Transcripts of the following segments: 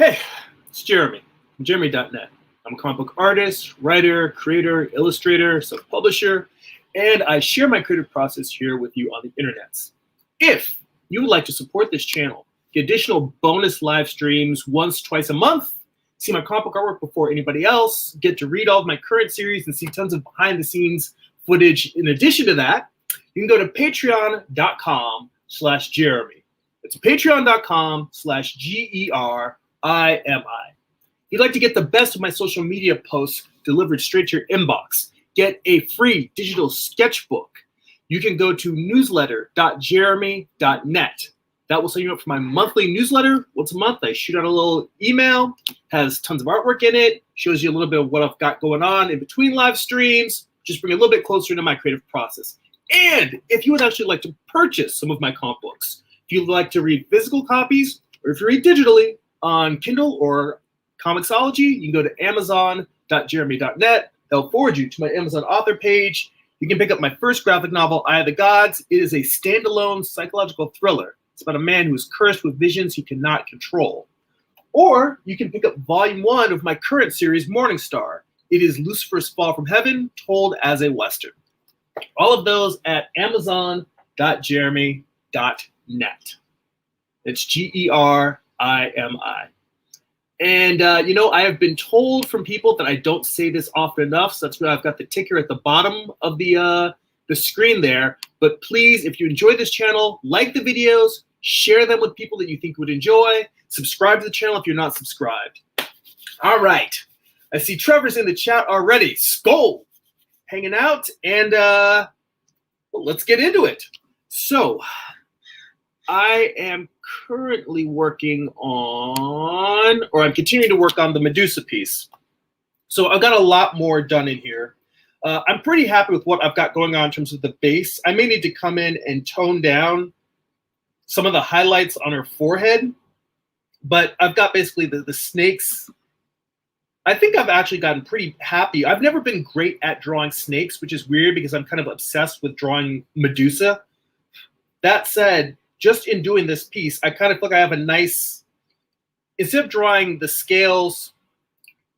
Hey, it's Jeremy from Jeremy.net. I'm a comic book artist, writer, creator, illustrator, self-publisher, and I share my creative process here with you on the internet. If you would like to support this channel, get additional bonus live streams once, twice a month, see my comic book artwork before anybody else, get to read all of my current series and see tons of behind-the-scenes footage in addition to that, you can go to patreon.com/Jeremy. It's patreon.com/GERIMI. If you'd like to get the best of my social media posts delivered straight to your inbox, get a free digital sketchbook, you can go to newsletter.jeremy.net. That will sign you up for my monthly newsletter. Once a month, I shoot out a little email, has tons of artwork in it, shows you a little bit of what I've got going on in between live streams, just bring it a little bit closer to my creative process. And if you would actually like to purchase some of my comic books, if you'd like to read physical copies, or if you read digitally on Kindle or Comixology, you can go to amazon.jeremy.net. They'll forward you to my Amazon author page. You can pick up my first graphic novel, Eye of the Gods. It is a standalone psychological thriller. It's about a man who is cursed with visions he cannot control. Or you can pick up volume 1 of my current series, Morningstar. It is Lucifer's Fall from Heaven, told as a Western. All of those at amazon.jeremy.net. It's GERIMI. And, I have been told from people that I don't say this often enough, so that's why I've got the ticker at the bottom of the screen there. But please, if you enjoy this channel, like the videos, share them with people that you think would enjoy, subscribe to the channel if you're not subscribed. All right. I see Trevor's in the chat already. Skull hanging out, and let's get into it. So I am currently working on, or I'm continuing to work on the Medusa piece. So I've got a lot more done in here. I'm pretty happy with what I've got going on in terms of the base. I may need to come in and tone down some of the highlights on her forehead, but I've got basically the snakes. I think I've actually gotten pretty happy. I've never been great at drawing snakes, which is weird because I'm kind of obsessed with drawing Medusa. That said, just in doing this piece, I kind of feel like I have a nice, instead of drawing the scales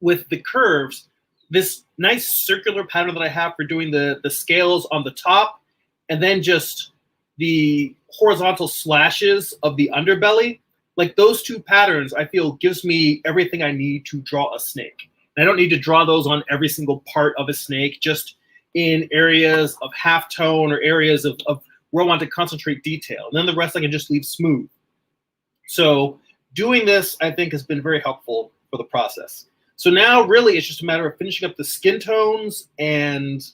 with the curves, this nice circular pattern that I have for doing the scales on the top, and then just the horizontal slashes of the underbelly. Like those two patterns, I feel gives me everything I need to draw a snake. And I don't need to draw those on every single part of a snake, just in areas of halftone or areas of where I want to concentrate detail. And then the rest I can just leave smooth. So doing this, I think, has been very helpful for the process. So now really it's just a matter of finishing up the skin tones, and,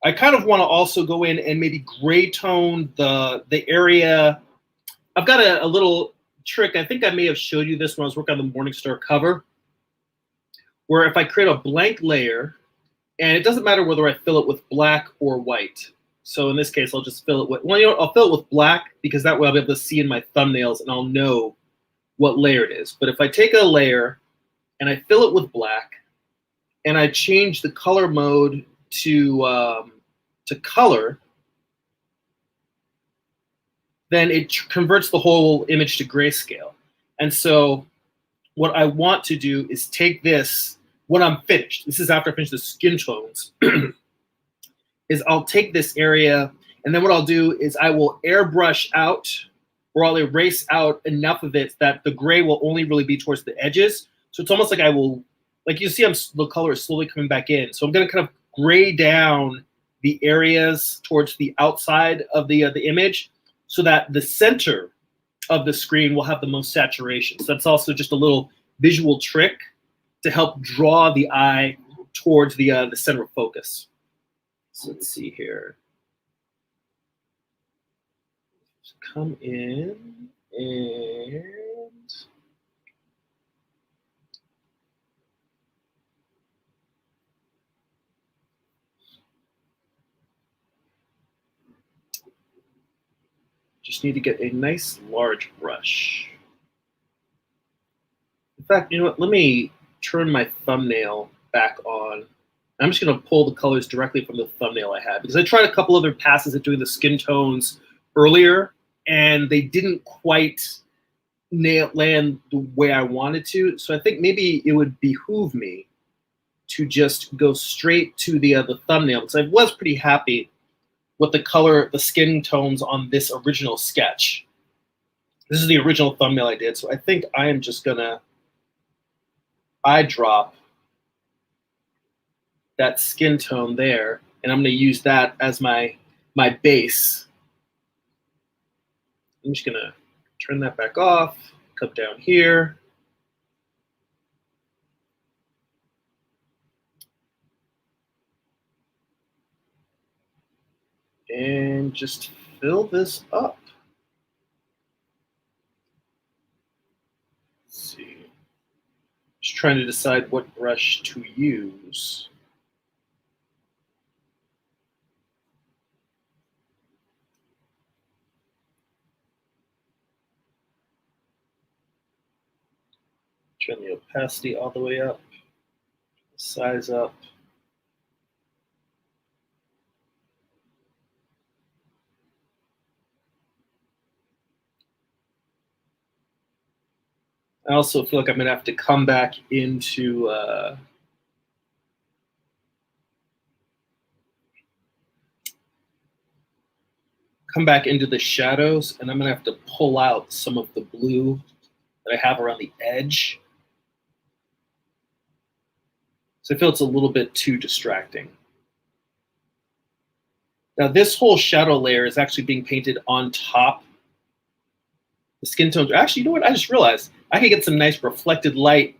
I kind of want to also go in and maybe gray tone the area. I've got a little trick. I think I may have showed you this when I was working on the Morningstar cover, where if I create a blank layer, and it doesn't matter whether I fill it with black or white. So in this case, I'll just fill it with, I'll fill it with black because that way I'll be able to see in my thumbnails and I'll know what layer it is. But if I take a layer and I fill it with black and I change the color mode to color, then it converts the whole image to grayscale. And so what I want to do is take this, when I'm finished, this is after I finish the skin tones, is I'll take this area, and then what I'll do is I will airbrush out, or I'll erase out enough of it that the gray will only really be towards the edges. So it's almost like I will, like you see, the color is slowly coming back in. So I'm going to kind of gray down the areas towards the outside of the image so that the center of the screen will have the most saturation. So that's also just a little visual trick to help draw the eye towards the center of focus. So let's see here. So come in and just need to get a nice large brush. In fact, you know what? Let me turn my thumbnail back on. I'm just going to pull the colors directly from the thumbnail I had, because I tried a couple other passes at doing the skin tones earlier, and they didn't quite land the way I wanted to. So I think maybe it would behoove me to just go straight to the thumbnail, because I was pretty happy with the color, the skin tones on this original sketch. This is the original thumbnail I did, so I think I am just gonna eye drop that skin tone there, and I'm gonna use that as my base. I'm just gonna turn that back off, come down here. And just fill this up. Let's see. Just trying to decide what brush to use. Turn the opacity all the way up, size up. I also feel like I'm gonna have to come back into the shadows, and I'm gonna have to pull out some of the blue that I have around the edge. So I feel it's a little bit too distracting. Now this whole shadow layer is actually being painted on top. The skin tones, actually, you know what? I just realized I could get some nice reflected light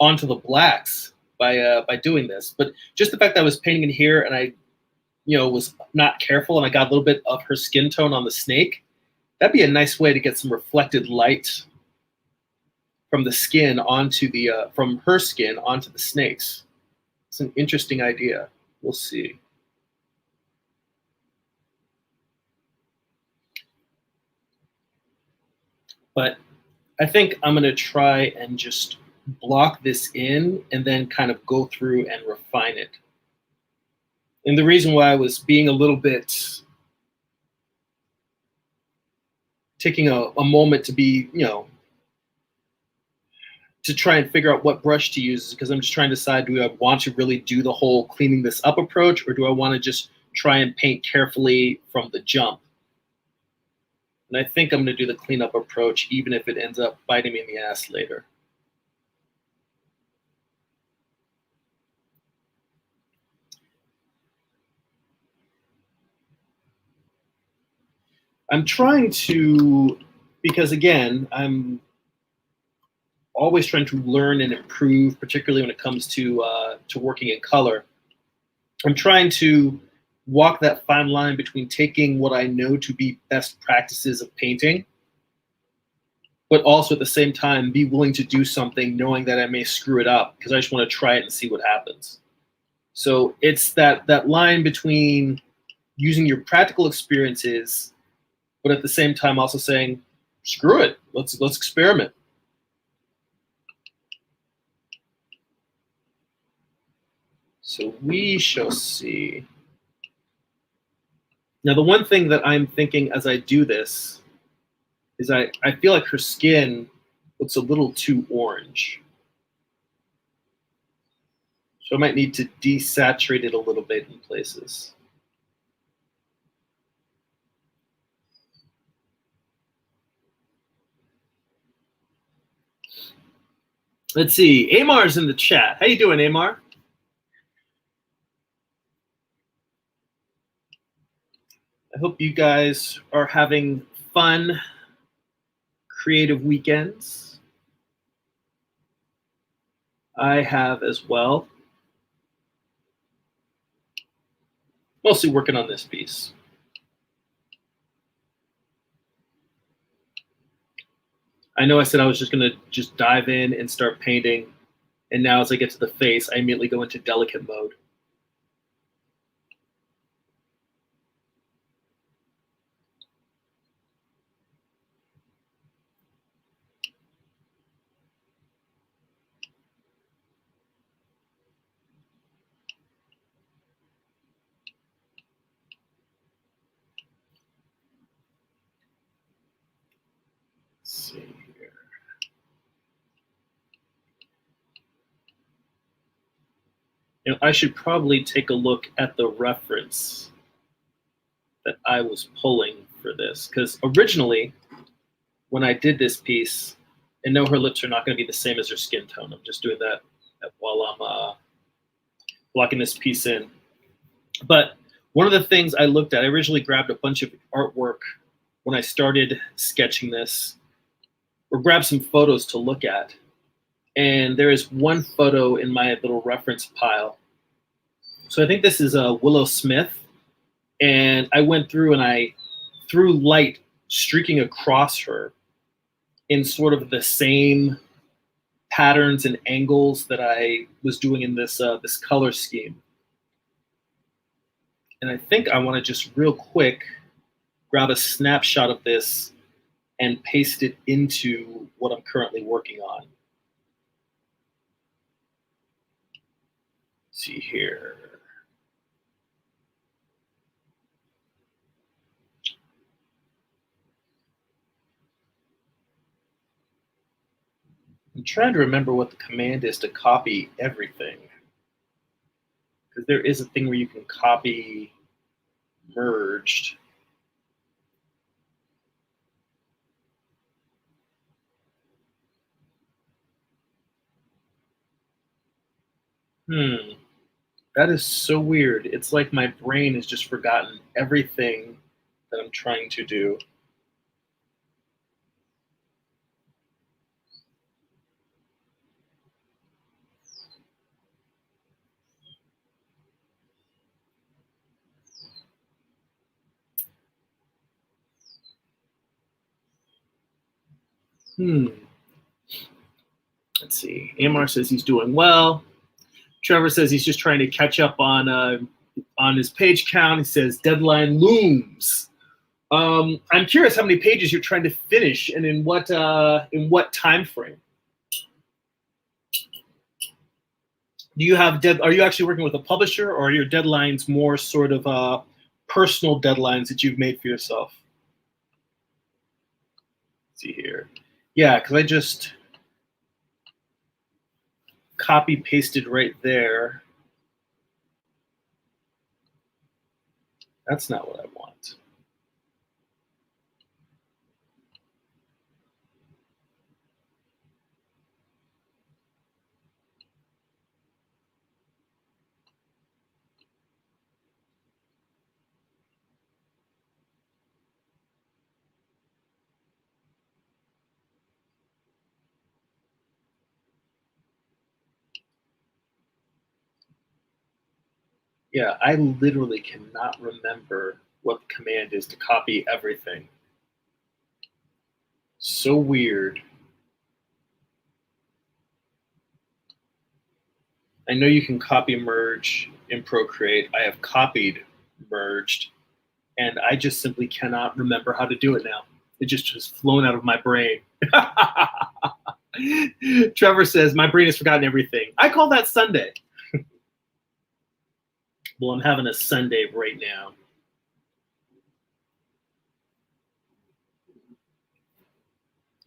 onto the blacks by doing this. But just the fact that I was painting in here and I, was not careful and I got a little bit of her skin tone on the snake, that'd be a nice way to get some reflected light from the skin onto from her skin onto the snakes. It's an interesting idea. We'll see. But I think I'm going to try and just block this in and then kind of go through and refine it. And the reason why I was being a little bit, taking a moment to be, to try and figure out what brush to use, is because I'm just trying to decide, do I want to really do the whole cleaning this up approach, or do I want to just try and paint carefully from the jump? And I think I'm going to do the cleanup approach, even if it ends up biting me in the ass later. I'm trying to, because again, I'm always trying to learn and improve, particularly when it comes to working in color. I'm trying to walk that fine line between taking what I know to be best practices of painting, but also at the same time be willing to do something knowing that I may screw it up, because I just want to try it and see what happens. So it's that line between using your practical experiences, but at the same time also saying, screw it, let's experiment. So we shall see. Now, the one thing that I'm thinking as I do this is I feel like her skin looks a little too orange. So I might need to desaturate it a little bit in places. Let's see. Amar's in the chat. How you doing, Amar? I hope you guys are having fun, creative weekends. I have as well. Mostly working on this piece. I know I said I was just going to just dive in and start painting. And now as I get to the face, I immediately go into delicate mode. I should probably take a look at the reference that I was pulling for this, because originally, when I did this piece, and no, her lips are not going to be the same as her skin tone. I'm just doing that while I'm blocking this piece in. But one of the things I looked at, I originally grabbed a bunch of artwork when I started sketching this, or grabbed some photos to look at. And there is one photo in my little reference pile. So I think this is Willow Smith. And I went through and I threw light streaking across her in sort of the same patterns and angles that I was doing in this this color scheme. And I think I want to just real quick grab a snapshot of this and paste it into what I'm currently working on. Let's see here. I'm trying to remember what the command is to copy everything. Because there is a thing where you can copy merged. That is so weird. It's like my brain has just forgotten everything that I'm trying to do. Let's see. Amar says he's doing well. Trevor says he's just trying to catch up on his page count. He says deadline looms. I'm curious how many pages you're trying to finish and in what time frame. Do you have are you actually working with a publisher, or are your deadlines more sort of personal deadlines that you've made for yourself? Let's see here. Yeah, because I just copy pasted right there. That's not what I want. Yeah, I literally cannot remember what the command is to copy everything. So weird. I know you can copy merge in Procreate. I have copied merged, and I just simply cannot remember how to do it now. It just has flown out of my brain. Trevor says, my brain has forgotten everything. I call that Sunday. Well, I'm having a Sunday right now.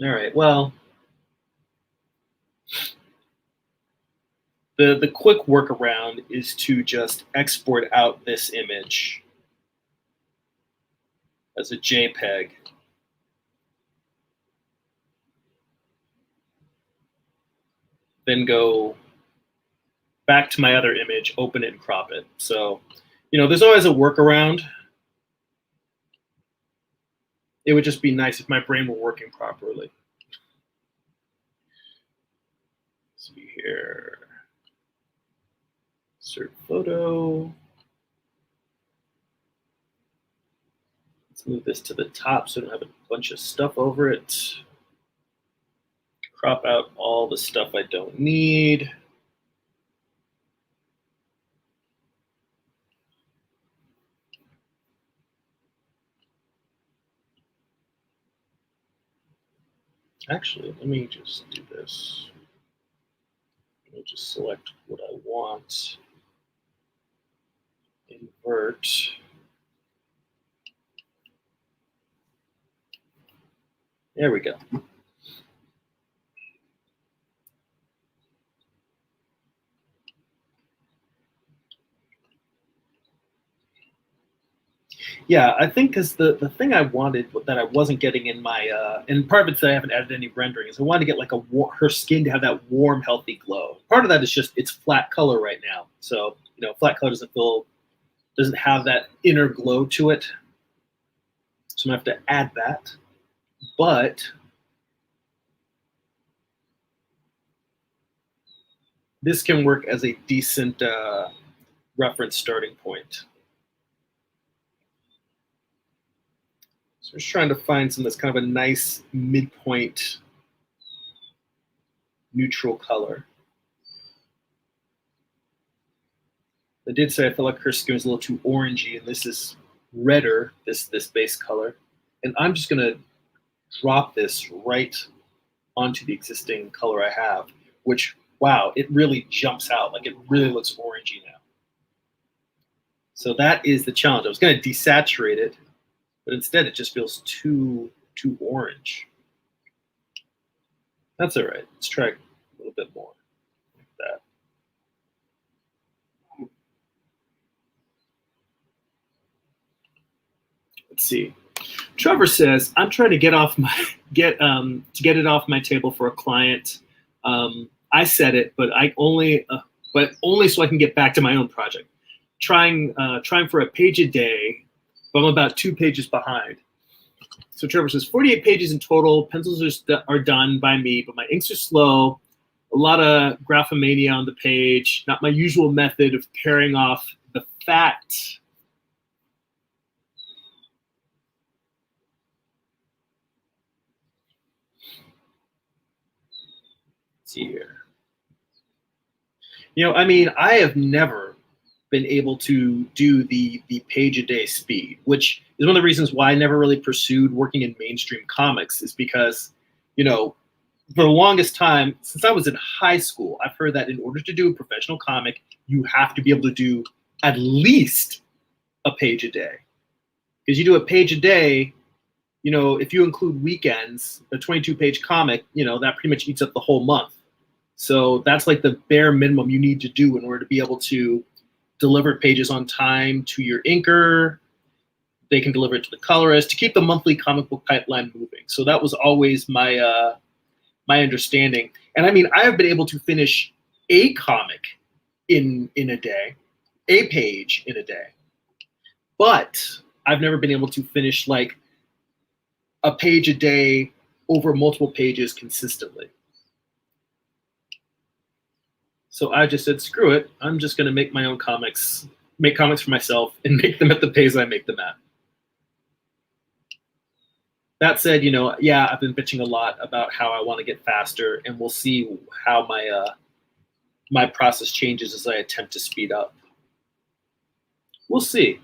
All right, well, the quick workaround is to just export out this image as a JPEG. Then go back to my other image, open it and crop it. So, there's always a workaround. It would just be nice if my brain were working properly. Let's see here. Insert photo. Let's move this to the top so I don't have a bunch of stuff over it. Crop out all the stuff I don't need. Actually, let me just do this. Let me just select what I want. Invert. There we go. Yeah, I think because the thing I wanted that I wasn't getting in my and part of it's that I haven't added any rendering is I wanted to get like her skin to have that warm, healthy glow. Part of that is just it's flat color right now, so flat color doesn't have that inner glow to it. So I'm gonna have to add that, but this can work as a decent reference starting point. So I'm just trying to find some that's kind of a nice midpoint neutral color. I did say I feel like her skin is a little too orangey, and this is redder, this base color. And I'm just gonna drop this right onto the existing color I have, which, wow, it really jumps out. Like it really looks orangey now. So that is the challenge. I was gonna desaturate it, but instead it just feels too orange. That's all right. Let's try a little bit more like that. Let's see. Trevor says, I'm trying to get it off my table for a client. I said it, but only so I can get back to my own project. Trying for a page a day, but I'm about 2 pages behind. So Trevor says 48 pages in total. Pencils are done by me, but my inks are slow. A lot of graphomania on the page. Not my usual method of pairing off the fat. Let's see here. I mean, I have never been able to do the page a day speed, which is one of the reasons why I never really pursued working in mainstream comics, is because, for the longest time, since I was in high school, I've heard that in order to do a professional comic, you have to be able to do at least a page a day. Because you do a page a day, if you include weekends, a 22-page comic, that pretty much eats up the whole month. So that's like the bare minimum you need to do in order to be able to deliver pages on time to your inker. They can deliver it to the colorist to keep the monthly comic book pipeline moving. So that was always my my understanding. And I mean, I have been able to finish a comic in a day, a page in a day, but I've never been able to finish like a page a day over multiple pages consistently. So I just said, screw it. I'm just going to make my own comics, make comics for myself, and make them at the pace I make them at. That said, yeah, I've been bitching a lot about how I want to get faster, and we'll see how my process changes as I attempt to speed up. We'll see.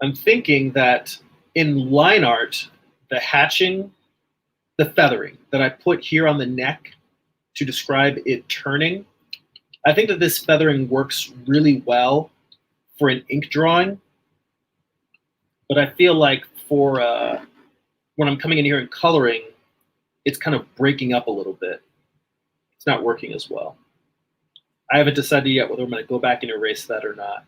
I'm thinking that in line art, the hatching, the feathering that I put here on the neck to describe it turning, I think that this feathering works really well for an ink drawing, but I feel like for when I'm coming in here and coloring, it's kind of breaking up a little bit. It's not working as well. I haven't decided yet whether I'm going to go back and erase that or not.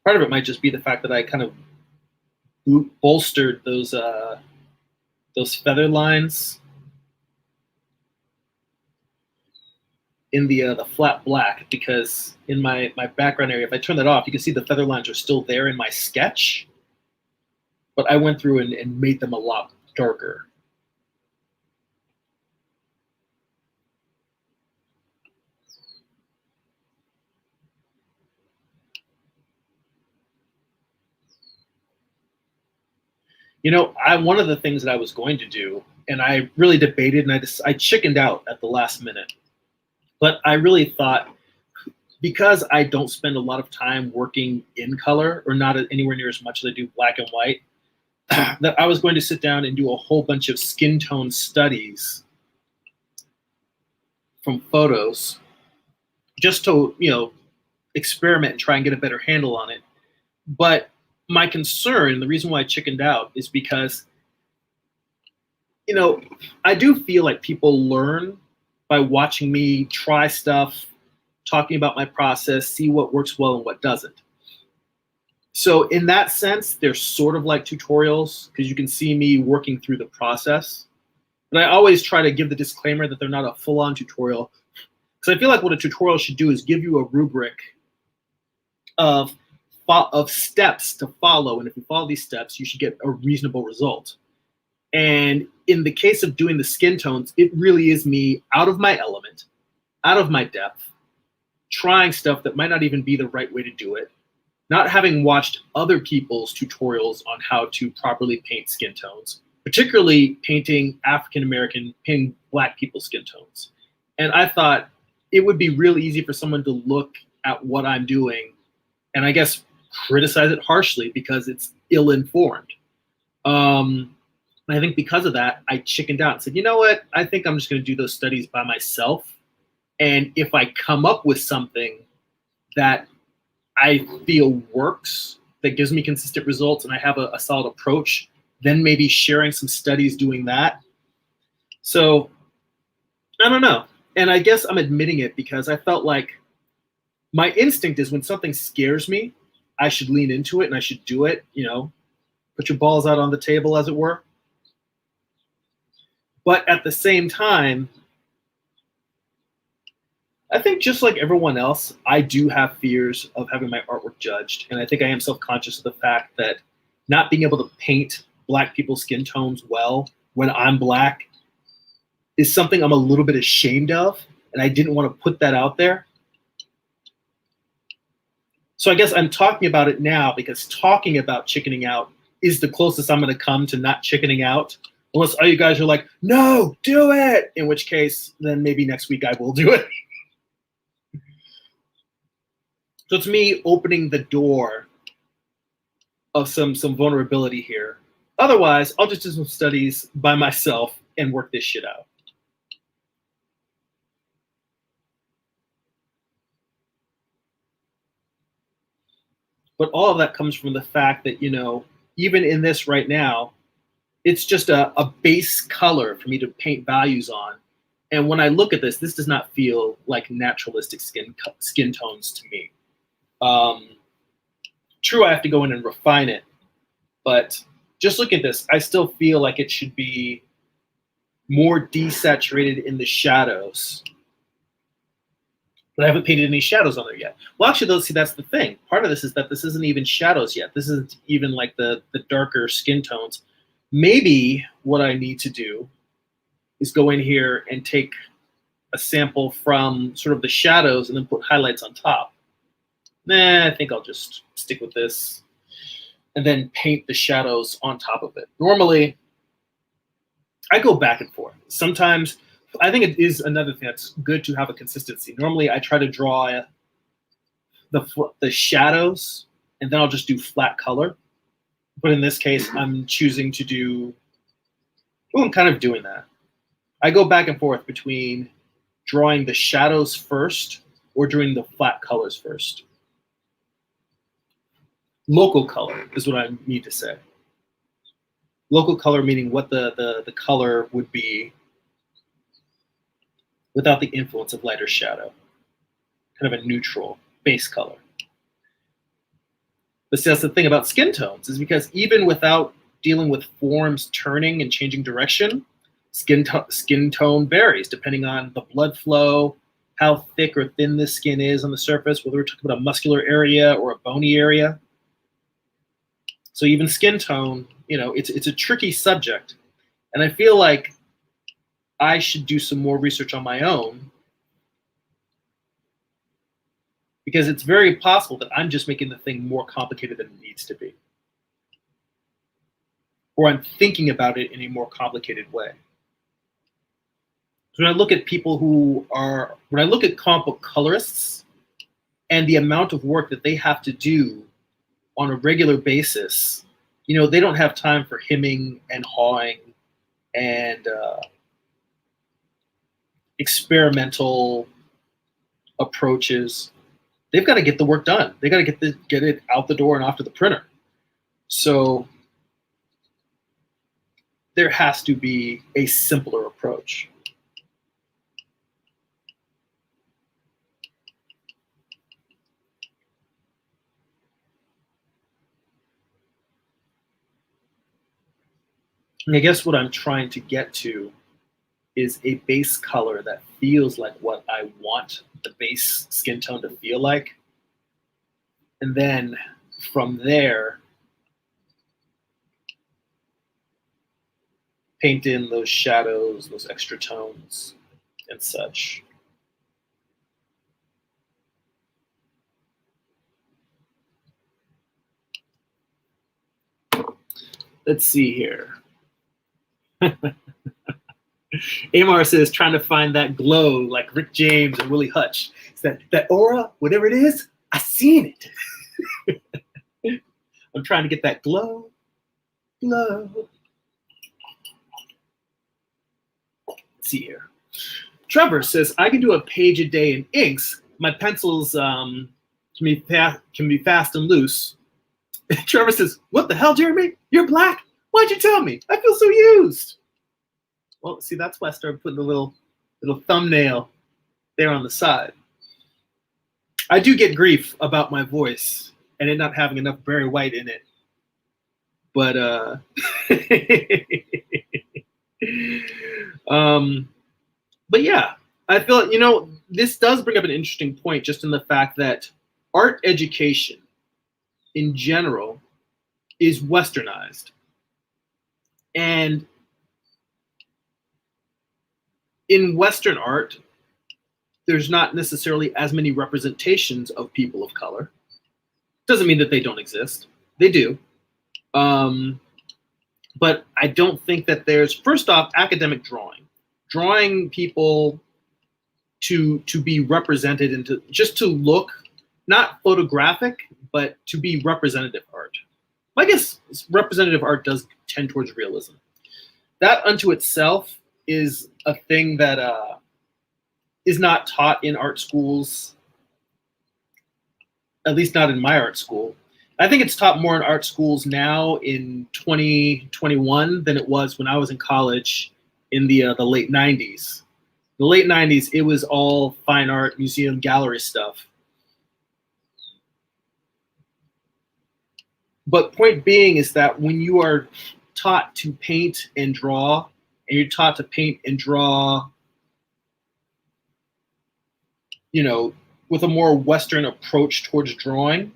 Part of it might just be the fact that I kind of bolstered those feather lines in the flat black, because in my background area, if I turn that off, you can see the feather lines are still there in my sketch, but I went through and made them a lot darker. One of the things that I was going to do, and I really debated, and I chickened out at the last minute, but I really thought, because I don't spend a lot of time working in color, or not anywhere near as much as I do black and white, that I was going to sit down and do a whole bunch of skin tone studies from photos, just to experiment and try and get a better handle on it. But my concern, the reason why I chickened out, is because you know, I do feel like people learn by watching me try stuff, talking about my process, see what works well and what doesn't. So in that sense, they're sort of like tutorials because you can see me working through the process. But I always try to give the disclaimer that they're not a full-on tutorial, because I feel like what a tutorial should do is give you a rubric of steps to follow, and if you follow these steps, you should get a reasonable result. And in the case of doing the skin tones, it really is me out of my element, out of my depth, trying stuff that might not even be the right way to do it, not having watched other people's tutorials on how to properly paint skin tones, particularly painting African-American, painting Black people's skin tones. And I thought it would be real easy for someone to look at what I'm doing and I guess criticize it harshly because it's ill-informed. And I think because of that, I chickened out and said, you know what? I think I'm just going to do those studies by myself. And if I come up with something that I feel works, that gives me consistent results, and I have a solid approach, then maybe sharing some studies doing that. So I don't know. And I guess I'm admitting it because I felt like my instinct is when something scares me, I should lean into it and I should do it, you know, put your balls out on the table, as it were. But at the same time, I think just like everyone else, I do have fears of having my artwork judged. And I think I am self-conscious of the fact that not being able to paint Black people's skin tones well when I'm Black is something I'm a little bit ashamed of. And I didn't want to put that out there. So I guess I'm talking about it now because talking about chickening out is the closest I'm going to come to not chickening out. Unless all you guys are like, no, do it. In which case, then maybe next week I will do it. So it's me opening the door of some vulnerability here. Otherwise, I'll just do some studies by myself and work this shit out. But all of that comes from the fact that, you know, even in this right now, it's just a base color for me to paint values on. And when I look at this, this does not feel like naturalistic skin tones to me. True, I have to go in and refine it, but just look at this. I still feel like it should be more desaturated in the shadows, but I haven't painted any shadows on there yet. Well, actually, though, see, that's the thing. Part of this is that this isn't even shadows yet. This isn't even like the darker skin tones. Maybe what I need to do is go in here and take a sample from sort of the shadows and then put highlights on top. Nah, I think I'll just stick with this and then paint the shadows on top of it. Normally, I go back and forth. Sometimes, I think it is another thing that's good to have a consistency. Normally, I try to draw the shadows, and then I'll just do flat color. But in this case, I'm choosing to do, well, I'm kind of doing that. I go back and forth between drawing the shadows first or doing the flat colors first. Local color is what I need to say. Local color meaning what the color would be without the influence of light or shadow. Kind of a neutral base color. But see, that's the thing about skin tones, is because even without dealing with forms turning and changing direction, skin tone varies depending on the blood flow, how thick or thin the skin is on the surface, whether we're talking about a muscular area or a bony area. So even skin tone, you know, it's a tricky subject. And I feel like I should do some more research on my own, because it's very possible that I'm just making the thing more complicated than it needs to be. Or I'm thinking about it in a more complicated way. So when I look at people when I look at comic book colorists and the amount of work that they have to do on a regular basis, you know, they don't have time for hemming and hawing and experimental approaches. They've got to get the work done. They got to get it out the door and off to the printer. So there has to be a simpler approach. And I guess what I'm trying to get to is a base color that feels like what I want the base skin tone to feel like. And then from there, paint in those shadows, those extra tones and such. Let's see here. Amar says, trying to find that glow like Rick James and Willie Hutch. It's that aura, whatever it is, I seen it. I'm trying to get that glow. Let's see here. Trevor says, I can do a page a day in inks. My pencils can be fast and loose. Trevor says, what the hell, Jeremy? You're black? Why'd you tell me? I feel so used. Well, see, that's why I started putting the little thumbnail there on the side. I do get grief about my voice and it not having enough Barry White in it. But but yeah, I feel, you know, this does bring up an interesting point just in the fact that art education in general is westernized. And in Western art, there's not necessarily as many representations of people of color. Doesn't mean that they don't exist. They do. But I don't think that there's, first off, academic drawing people to be represented and to look, not photographic, but to be representative art. I guess representative art does tend towards realism. That unto itself is a thing that is not taught in art schools, at least not in my art school. I think it's taught more in art schools now in 2021 than it was when I was in college in the late 90s. The late 90s, it was all fine art, museum, gallery stuff. But point being is that when you are taught to paint and draw, and you're taught to paint and draw, you know, with a more Western approach towards drawing,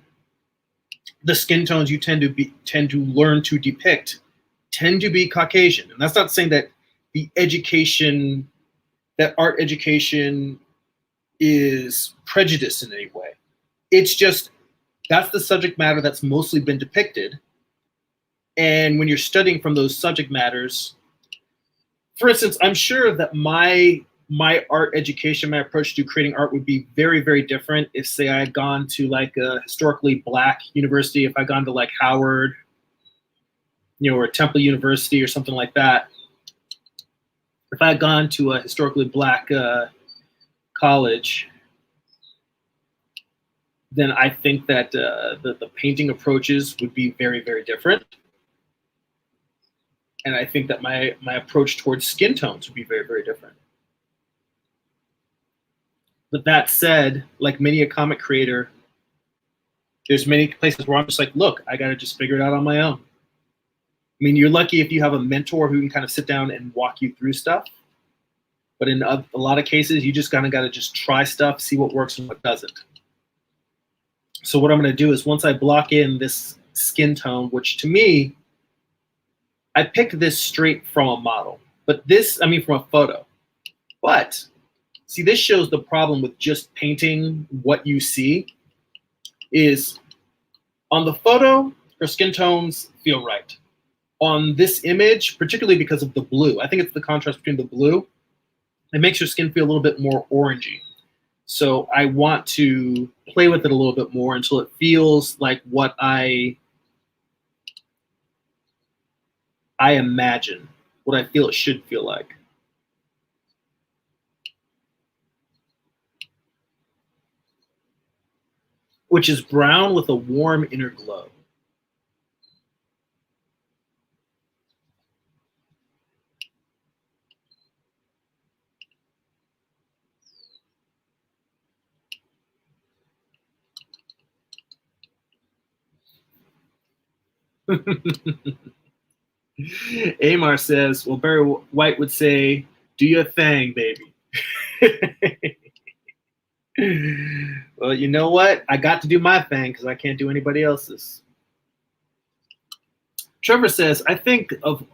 the skin tones you tend to learn to depict tend to be Caucasian. And that's not saying that the education, that art education is prejudiced in any way. It's just, that's the subject matter that's mostly been depicted. And when you're studying from those subject matters, for instance, I'm sure that my art education, my approach to creating art would be very, very different if, say, I had gone to like a historically black university, if I'd gone to like Howard, you know, or Temple University or something like that. If I had gone to a historically black college, then I think that the painting approaches would be very, very different. And I think that my approach towards skin tones would be very, very different. But that said, like many a comic creator, there's many places where I'm just like, look, I got to just figure it out on my own. I mean, you're lucky if you have a mentor who can kind of sit down and walk you through stuff. But in a lot of cases, you just kind of got to just try stuff, see what works and what doesn't. So what I'm going to do is once I block in this skin tone, which to me, I picked this straight from a model, but this, I mean, from a photo. But see, this shows the problem with just painting what you see is on the photo, her skin tones feel right. On this image, particularly because of the blue, I think it's the contrast between the blue, it makes your skin feel a little bit more orangey. So I want to play with it a little bit more until it feels like what I imagine, what I feel it should feel like. Which is brown with a warm inner glow. Amar says, well, Barry White would say, do your thing, baby. Well, you know what? I got to do my thing because I can't do anybody else's. Trevor says, I think of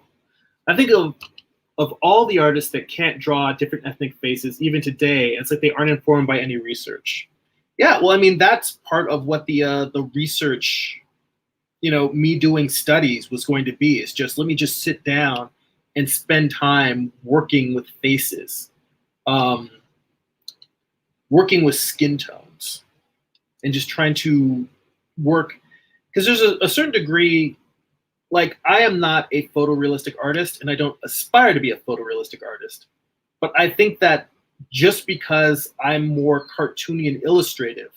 all the artists that can't draw different ethnic faces, even today, it's like they aren't informed by any research. Yeah, well, I mean, that's part of what the research, me doing studies was going to be. Is just let me just sit down and spend time working with faces, working with skin tones, and just trying to work, because there's a certain degree. Like, I am not a photorealistic artist, and I don't aspire to be a photorealistic artist. But I think that just because I'm more cartoony and illustrative,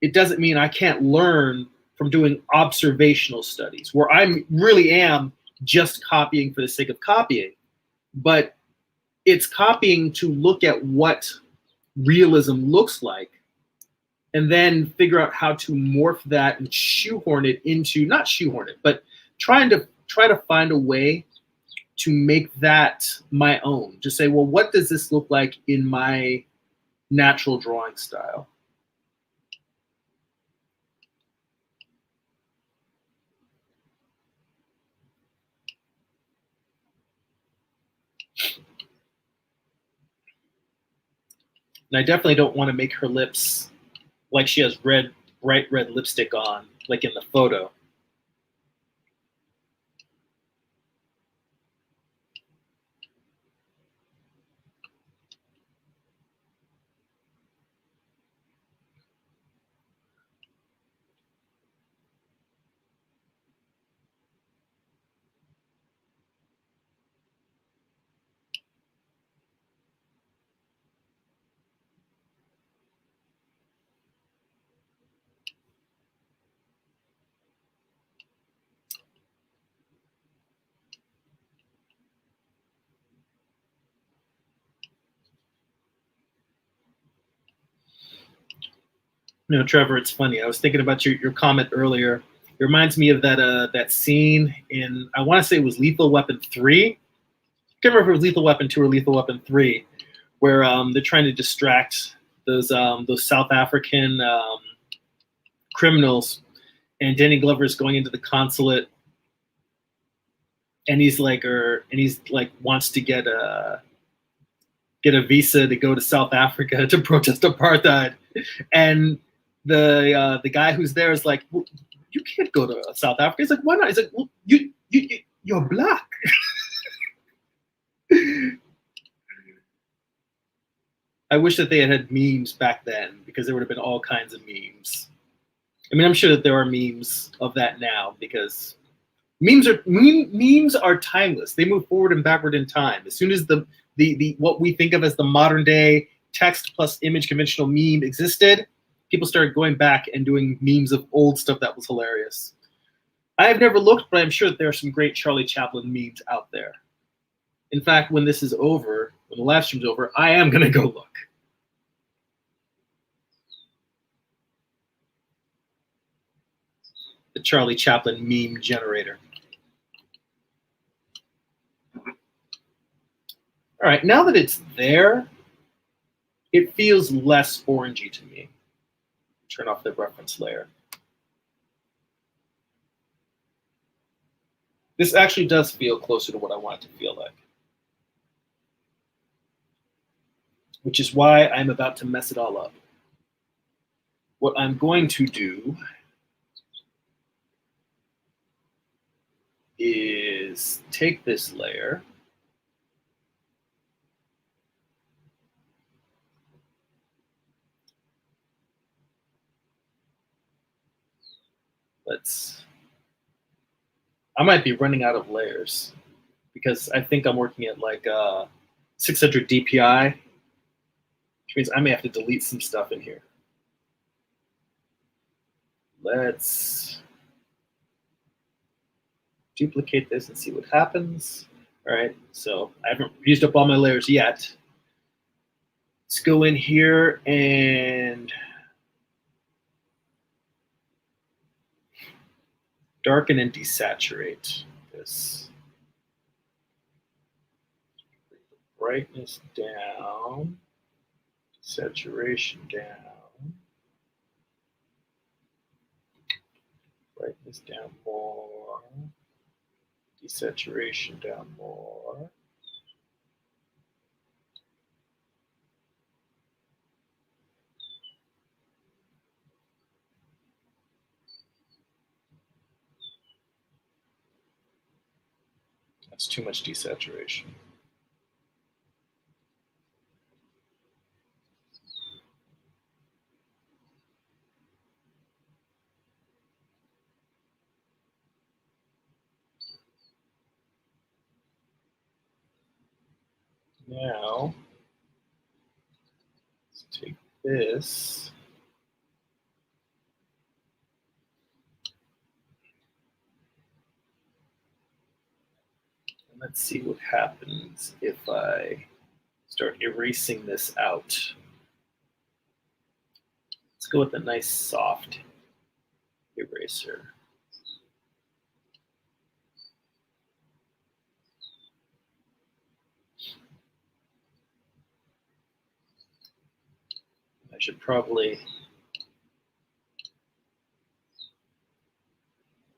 it doesn't mean I can't learn from doing observational studies, where I really am just copying for the sake of copying. But it's copying to look at what realism looks like, and then figure out how to morph that and shoehorn it into, not shoehorn it, but try to find a way to make that my own. To say, well, what does this look like in my natural drawing style? And I definitely don't want to make her lips like she has bright red lipstick on, like in the photo. Trevor, it's funny. I was thinking about your comment earlier. It reminds me of that scene in, I want to say it was Lethal Weapon 3. I can't remember if it was Lethal Weapon 2 or Lethal Weapon 3, where they're trying to distract those South African criminals, and Danny Glover is going into the consulate, and he's like wants to get a visa to go to South Africa to protest apartheid, and the guy who's there is like, well, you can't go to South Africa. He's like, why not? He's like, well, you're black. I wish that they had memes back then, because there would have been all kinds of memes. I mean, I'm sure that there are memes of that now, because memes are timeless. They move forward and backward in time. As soon as the what we think of as the modern day text plus image conventional meme existed, people started going back and doing memes of old stuff that was hilarious. I have never looked, but I'm sure that there are some great Charlie Chaplin memes out there. In fact, when this is over, when the live stream's over, I am going to go look. The Charlie Chaplin meme generator. All right, now that it's there, it feels less orangey to me. Turn off the reference layer. This actually does feel closer to what I want it to feel like. Which is why I'm about to mess it all up. What I'm going to do is take this layer, I might be running out of layers, because I think I'm working at like 600 DPI, which means I may have to delete some stuff in here. Let's duplicate this and see what happens. All right, so I haven't used up all my layers yet. Let's go in here and Darken and desaturate this. Bring the brightness down, saturation down, brightness down more, desaturation down more. That's too much desaturation. Now, let's take this. And let's see what happens if I start erasing this out. Let's go with a nice soft eraser. I should probably,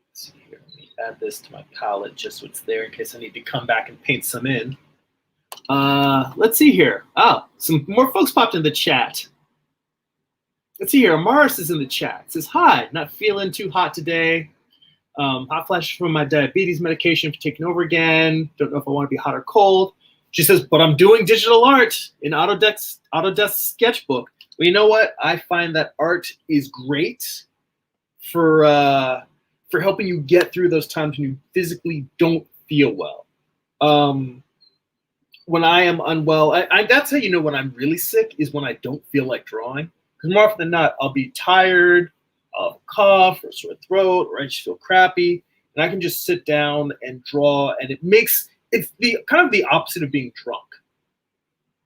let's see here, let me add this to my palette just so it's there in case I need to come back and paint some in. Let's see here. Oh, some more folks popped in the chat. Let's see here. Amaris is in the chat. It says, hi, not feeling too hot today. Hot flashes from my diabetes medication for taking over again. Don't know if I want to be hot or cold. She says, but I'm doing digital art in Autodesk Sketchbook. Well, you know what? I find that art is great for helping you get through those times when you physically don't feel well. When I am unwell, that's how you know when I'm really sick, is when I don't feel like drawing. Because more often than not, I'll be tired, I'll cough or sore throat, or I just feel crappy, and I can just sit down and draw, and it's the kind of the opposite of being drunk.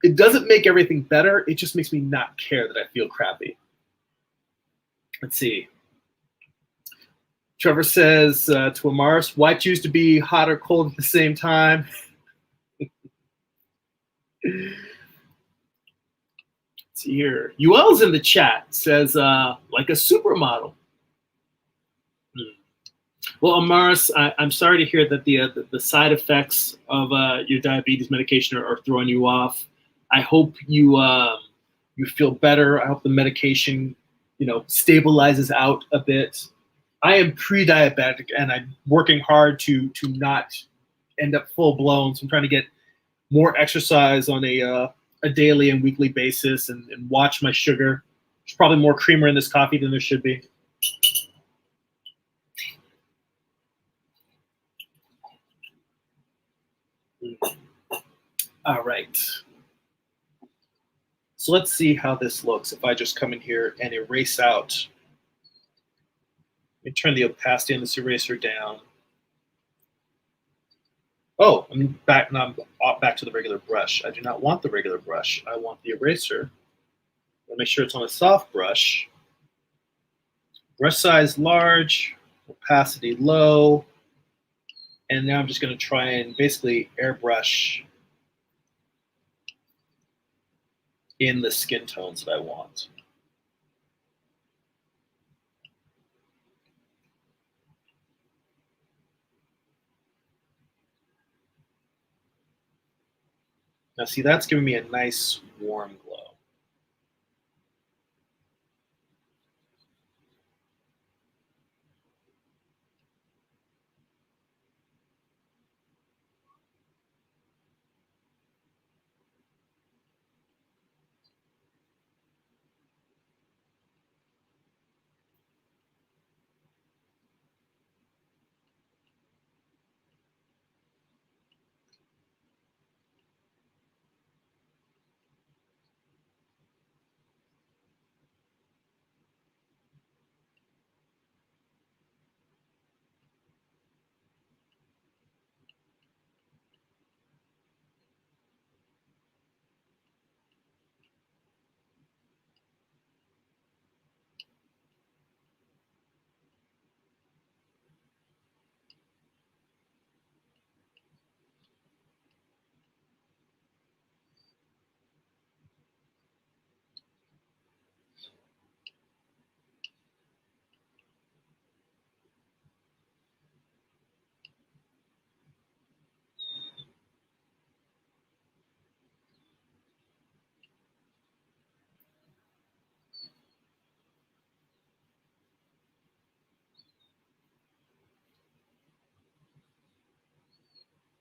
It doesn't make everything better, it just makes me not care that I feel crappy. Let's see. Trevor says to Amaris, why choose to be hot or cold at the same time? Let's see here. UL's in the chat, says like a supermodel. Well, Amaris, I'm sorry to hear that the side effects of your diabetes medication are throwing you off. I hope you feel better. I hope the medication, stabilizes out a bit. I am pre-diabetic, and I'm working hard to not end up full blown. So I'm trying to get more exercise on a daily and weekly basis, and watch my sugar. There's probably more creamer in this coffee than there should be. All right. So let's see how this looks if I just come in here and erase out. Let me turn the opacity on this eraser down. Oh, I'm back now. I'm back to the regular brush. I do not want the regular brush. I want the eraser. I'll make sure it's on a soft brush. Brush size large, opacity low. And now I'm just going to try and basically airbrush in the skin tones that I want. Now see, that's giving me a nice warm glow.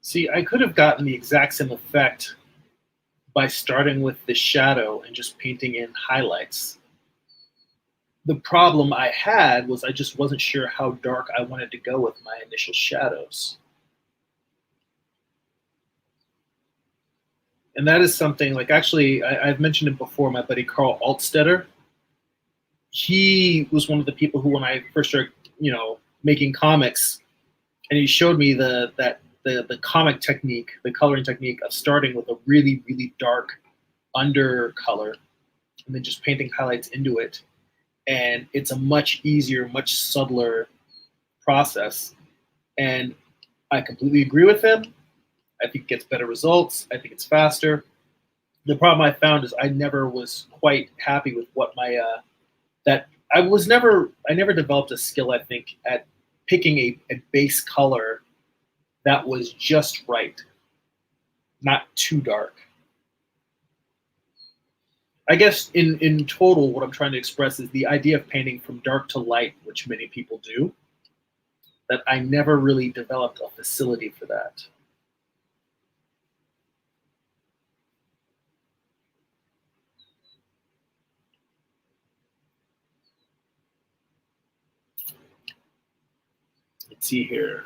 See, I could have gotten the exact same effect by starting with the shadow and just painting in highlights. The problem I had was I just wasn't sure how dark I wanted to go with my initial shadows. And that is something, like, actually, I've mentioned it before, my buddy Carl Altstetter. He was one of the people who, when I first started, making comics, and he showed me the comic technique, the coloring technique of starting with a really, really dark undercolor and then just painting highlights into it. And it's a much easier, much subtler process. And I completely agree with him. I think it gets better results. I think it's faster. The problem I found is I never was quite happy with what my I never developed a skill, I think, at picking a base color that was just right, not too dark. I guess in total, what I'm trying to express is the idea of painting from dark to light, which many people do, that I never really developed a facility for that. Let's see here.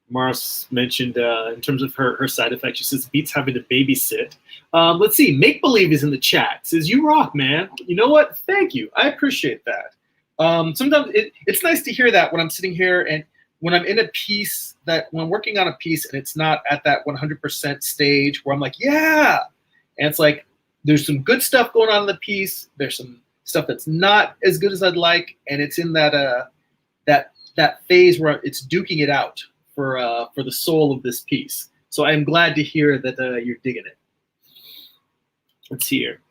Mars mentioned in terms of her side effects, she says beats having to babysit. Let's see, Make Believe is in the chat. Says you rock, man. You know what? Thank you. I appreciate that. Sometimes it's nice to hear that when I'm sitting here and when I'm in a piece, that when I'm working on a piece and it's not at that 100% stage where I'm like, yeah, and it's like there's some good stuff going on in the piece. There's some stuff that's not as good as I'd like, and it's in that that phase where it's duking it out for the soul of this piece. So I'm glad to hear that you're digging it. Let's see here.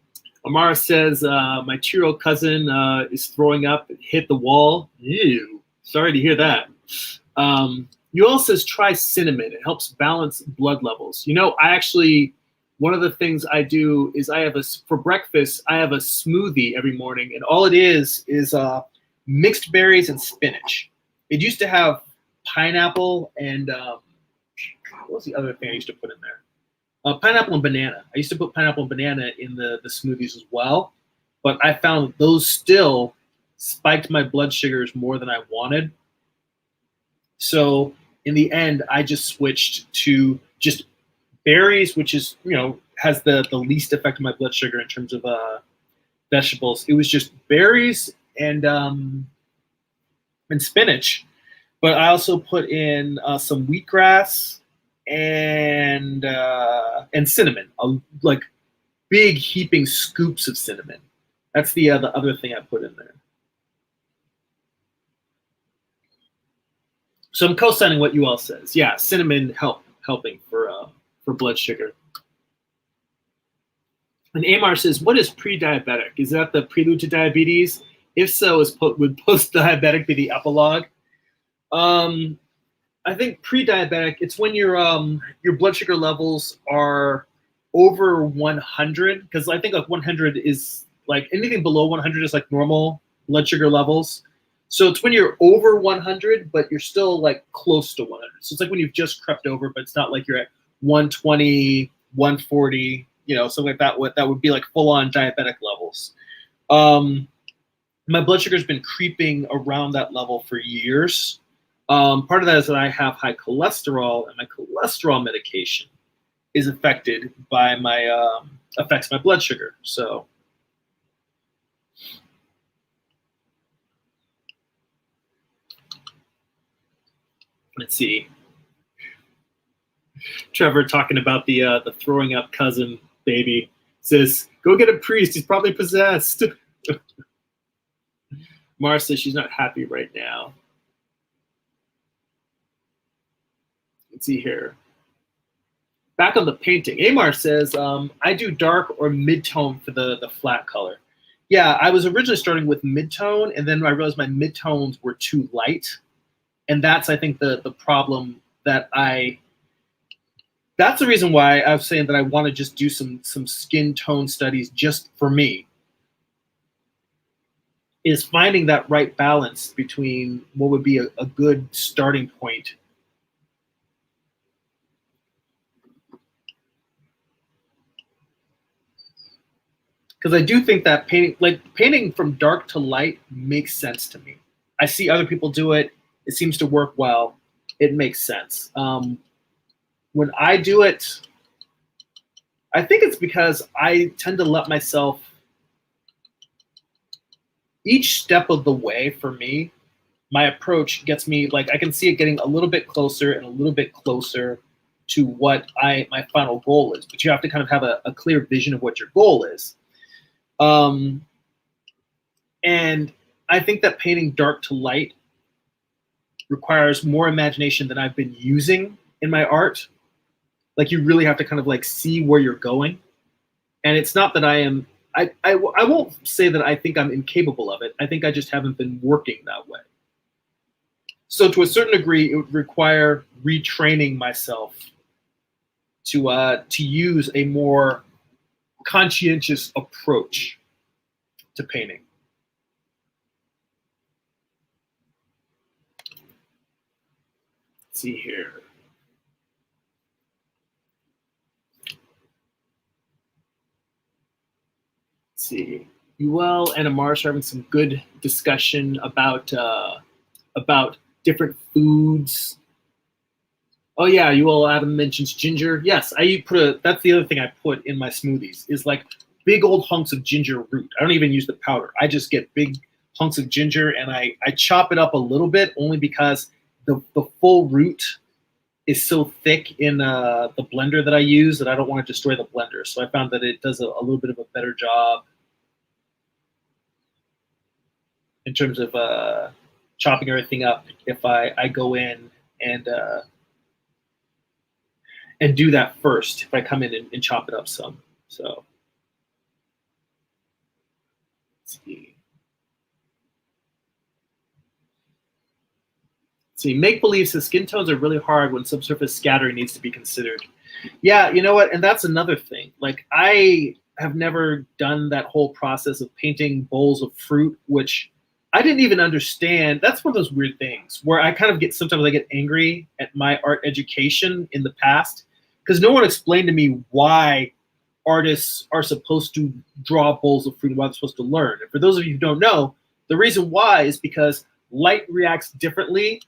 Amara says, my 2-year-old cousin is throwing up and hit the wall. Ew, sorry to hear that. Yuel says, try cinnamon. It helps balance blood levels. I actually, one of the things I do is for breakfast, I have a smoothie every morning, and all it is mixed berries and spinach. It used to have pineapple and what was the other thing I used to put in there? Pineapple and banana. I used to put pineapple and banana in the smoothies as well, but I found those still spiked my blood sugars more than I wanted. So in the end, I just switched to just berries, which is, has the least effect on my blood sugar in terms of vegetables. It was just berries and spinach, but I also put in some wheatgrass and cinnamon, like big heaping scoops of cinnamon. That's the other thing I put in there. So I'm co-signing what you all says. Yeah, cinnamon helping for blood sugar. And Amar says, what is pre-diabetic? Is that the prelude to diabetes? If so, would post-diabetic be the epilogue? I think pre-diabetic, it's when your blood sugar levels are over 100, because I think like 100 is like anything below 100 is like normal blood sugar levels. So it's when you're over 100, but you're still like close to 100. So it's like when you've just crept over, but it's not like you're at 120, 140, something like that. That would be like full-on diabetic levels. My blood sugar's been creeping around that level for years. Part of that is that I have high cholesterol, and my cholesterol medication is affected by affects my blood sugar. So let's see. Trevor talking about the throwing up cousin baby says, go get a priest. He's probably possessed. Mara says she's not happy right now. Let's see here. Back on the painting, Amar says, I do dark or mid-tone for the flat color. Yeah, I was originally starting with mid-tone, and then I realized my mid-tones were too light. And that's, I think, the problem that I that's the reason why I was saying that I want to just do some skin tone studies just for me, is finding that right balance between what would be a good starting point. Because I do think that painting from dark to light makes sense to me. I see other people do it. It seems to work well. It makes sense. When I do it, I think it's because I tend to let myself, each step of the way for me, my approach gets me, like, I can see it getting a little bit closer and a little bit closer to what my final goal is. But you have to kind of have a clear vision of what your goal is. And I think that painting dark to light requires more imagination than I've been using in my art. Like, you really have to kind of like see where you're going. And it's not that I won't say that I think I'm incapable of it. I think I just haven't been working that way. So to a certain degree, it would require retraining myself to use a more conscientious approach to painting. Let's see here. Let's see. Yuel and Amars are having some good discussion about different foods. Oh yeah, Adam mentions ginger. Yes, that's the other thing I put in my smoothies, is like big old hunks of ginger root. I don't even use the powder. I just get big hunks of ginger and I chop it up a little bit, only because the full root is so thick in the blender that I use that I don't want to destroy the blender. So I found that it does a little bit of a better job in terms of chopping everything up if I go in and do that first, if I come in and chop it up some. So let's see. See, Make Believe says skin tones are really hard when subsurface scattering needs to be considered. Yeah, you know what? And that's another thing. Like, I have never done that whole process of painting bowls of fruit, which I didn't even understand. That's one of those weird things where I kind of sometimes I get angry at my art education in the past, because no one explained to me why artists are supposed to draw bowls of fruit and why they're supposed to learn. And for those of you who don't know, the reason why is because light reacts differently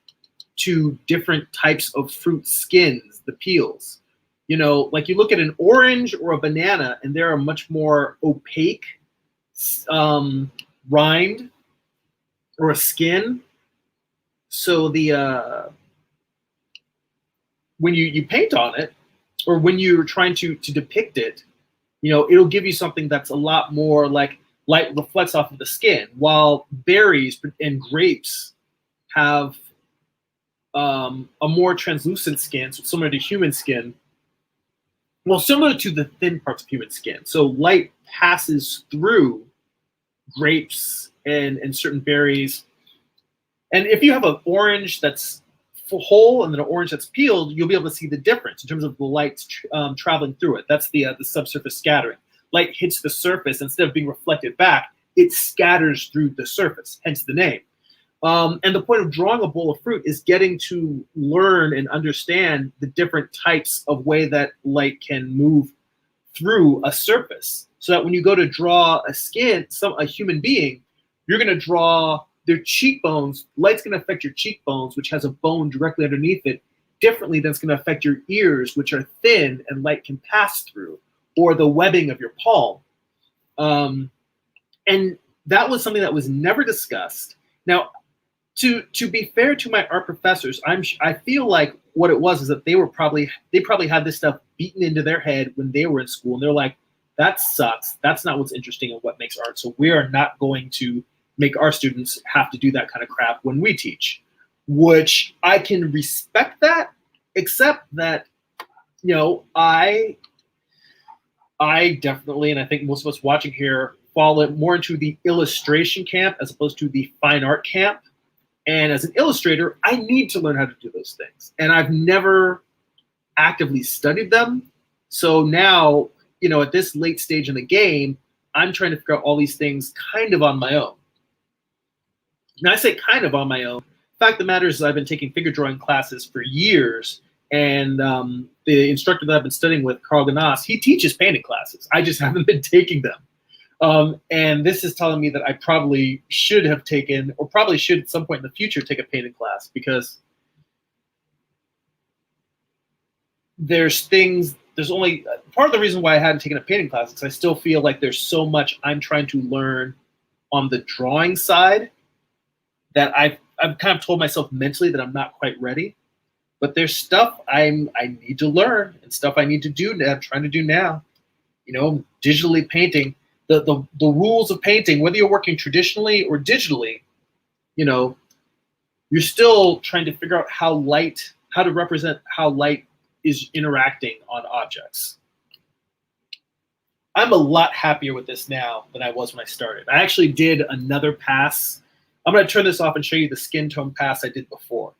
to different types of fruit skins, the peels. You know, like you look at an orange or a banana and they're a much more opaque rind or a skin. So when you paint on it, or when you're trying to depict it, you know, it'll give you something that's a lot more like light reflects off of the skin, while berries and grapes have a more translucent skin, so similar to human skin. Well, similar to the thin parts of human skin. So light passes through grapes and certain berries. And if you have an orange that's whole and then an orange that's peeled, you'll be able to see the difference in terms of the light traveling through it. That's the subsurface scattering. Light hits the surface, instead of being reflected back, it scatters through the surface, hence the name. And the point of drawing a bowl of fruit is getting to learn and understand the different types of way that light can move through a surface, so that when you go to draw a human being, you're going to draw their cheekbones. Light's going to affect your cheekbones, which has a bone directly underneath it, differently than it's going to affect your ears, which are thin and light can pass through, or the webbing of your palm. And that was something that was never discussed. Now, to be fair to my art professors, I feel like what it was is that they probably had this stuff beaten into their head when they were in school, and they're like, that sucks. That's not what's interesting and what makes art. So we are not going to make our students have to do that kind of crap when we teach, which I can respect that, except that, you know, I definitely, and I think most of us watching here, fall more into the illustration camp as opposed to the fine art camp. And as an illustrator, I need to learn how to do those things. And I've never actively studied them. So now, you know, at this late stage in the game, I'm trying to figure out all these things kind of on my own. Now I say kind of on my own. The fact of the matter is I've been taking figure drawing classes for years, and the instructor that I've been studying with, Carl Ganas, he teaches painting classes. I just haven't been taking them. And this is telling me that I probably should have taken, or probably should at some point in the future, take a painting class, because there's only part of the reason why I hadn't taken a painting class is I still feel like there's so much I'm trying to learn on the drawing side that I've kind of told myself mentally that I'm not quite ready. But there's stuff I need to learn and stuff I need to do that I'm trying to do now. You know, digitally painting, the rules of painting, whether you're working traditionally or digitally, you know, you're still trying to figure out how to represent how light is interacting on objects. I'm a lot happier with this now than I was when I started. I actually did another pass. I'm going to turn this off and show you the skin tone pass I did before.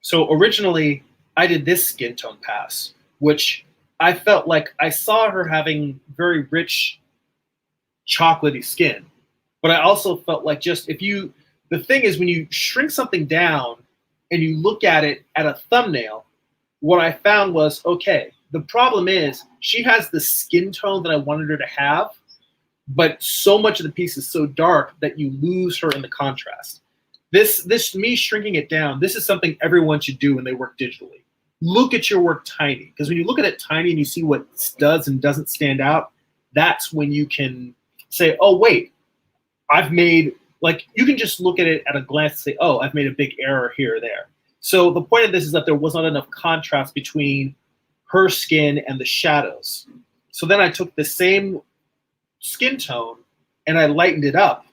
So originally, I did this skin tone pass, which I felt like I saw her having very rich, chocolatey skin. But I also felt like the thing is when you shrink something down and you look at it at a thumbnail, what I found was, okay, the problem is she has the skin tone that I wanted her to have, but so much of the piece is so dark that you lose her in the contrast. This me shrinking it down, this is something everyone should do when they work digitally. Look at your work tiny, because when you look at it tiny and you see what does and doesn't stand out, that's when you can say, oh, wait, I've made, like, you can just look at it at a glance and say, oh, I've made a big error here or there. So the point of this is that there was not enough contrast between her skin and the shadows. So then I took the same skin tone and I lightened it up.